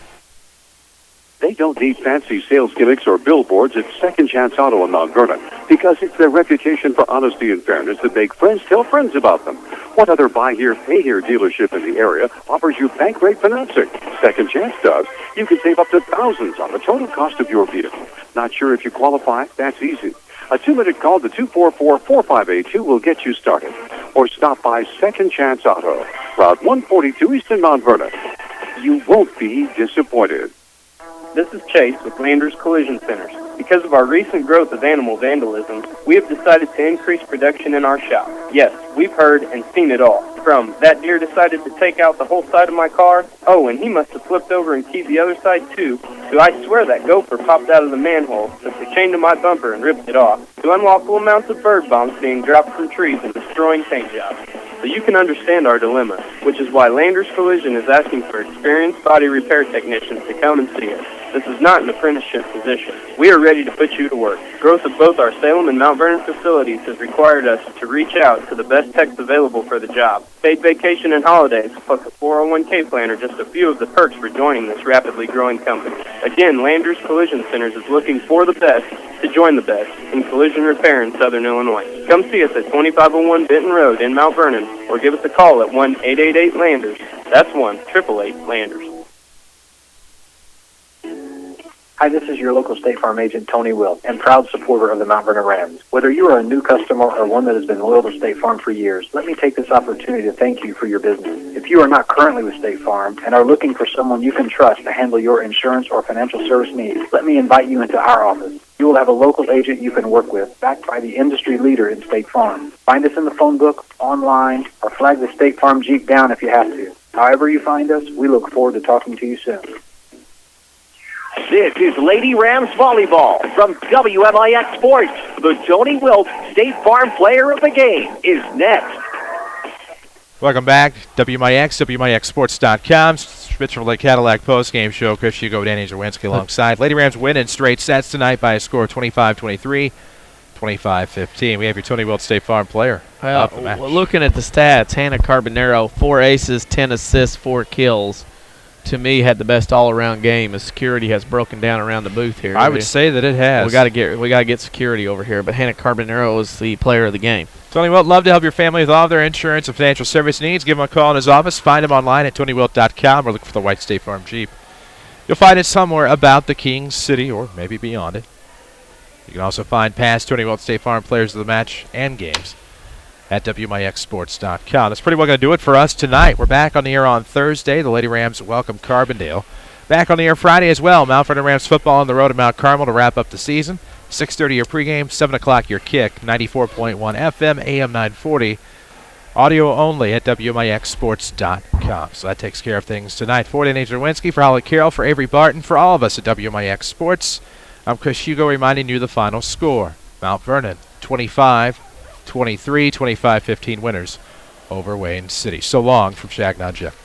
They don't need fancy sales gimmicks or billboards at Second Chance Auto in Mount Vernon because it's their reputation for honesty and fairness that make friends tell friends about them. What other buy here, pay here dealership in the area offers you bank rate financing? Second Chance does. You can save up to thousands on the total cost of your vehicle. Not sure if you qualify? That's easy. A 2-minute call to 244-4582 will get you started. Or stop by Second Chance Auto, Route 142 East in Mount Vernon. You won't be disappointed. This is Chase with Landers Collision Centers. Because of our recent growth of animal vandalism, we have decided to increase production in our shop. Yes, we've heard and seen it all. From, that deer decided to take out the whole side of my car, oh, and he must have flipped over and keyed the other side too, to I swear that gopher popped out of the manhole, took the chain to my bumper and ripped it off, to unlawful amounts of bird bombs being dropped from trees and destroying paint jobs. So you can understand our dilemma, which is why Landers Collision is asking for experienced body repair technicians to come and see us. This is not an apprenticeship position. We are ready to put you to work. Growth of both our Salem and Mount Vernon facilities has required us to reach out to the best techs available for the job. Paid vacation and holidays, plus a 401k plan are just a few of the perks for joining this rapidly growing company. Again, Landers Collision Centers is looking for the best to join the best in collision repair in Southern Illinois. Come see us at 2501 Benton Road in Mount Vernon, or give us a call at 1-888-LANDERS. That's 1-888-LANDERS. Hi, this is your local State Farm agent, Tony Wilt, and proud supporter of the Mount Vernon Rams. Whether you are a new customer or one that has been loyal to State Farm for years, let me take this opportunity to thank you for your business. If you are not currently with State Farm and are looking for someone you can trust to handle your insurance or financial service needs, let me invite you into our office. You will have a local agent you can work with, backed by the industry leader in State Farm. Find us in the phone book, online, or flag the State Farm Jeep down if you have to. However you find us, we look forward to talking to you soon. This is Lady Rams Volleyball from WMIX Sports. The Tony Wilt State Farm Player of the Game is next. Welcome back. WMIX, WMIXSports.com. Schmitz-Chevrolet Cadillac postgame show. Chris Hugo, Danny Czerwinski alongside. Lady Rams win in straight sets tonight by a score of 25-23, 25-15. We have your Tony Wilt State Farm Player of the match. Looking at the stats, Hannah Carbonero, 4 aces, 10 assists, 4 kills. To me, had the best all-around game as security has broken down around the booth here. I would say that it has. We got to get security over here. But Hannah Carbonero is the player of the game. Tony Wilt, love to help your family with all of their insurance and financial service needs. Give him a call in his office. Find him online at TonyWilt.com or look for the white State Farm Jeep. You'll find it somewhere about the King City or maybe beyond it. You can also find past Tony Wilt State Farm players of the match and games at WMIXSports.com. That's pretty well going to do it for us tonight. We're back on the air on Thursday. The Lady Rams welcome Carbondale. Back on the air Friday as well. Mount Vernon Rams football on the road to Mount Carmel to wrap up the season. 6:30 your pregame, 7 o'clock your kick. 94.1 FM, AM 940. Audio only at WMIXSports.com. WMIX.com. So that takes care of things tonight. For Danny Czerwinski, for Holly Carroll, for Avery Barton, for all of us at WMIX Sports, I'm Chris Hugo reminding you the final score. Mount Vernon, 25-23, 25-15 winners over Wayne City. So long from Shagnon Jeff.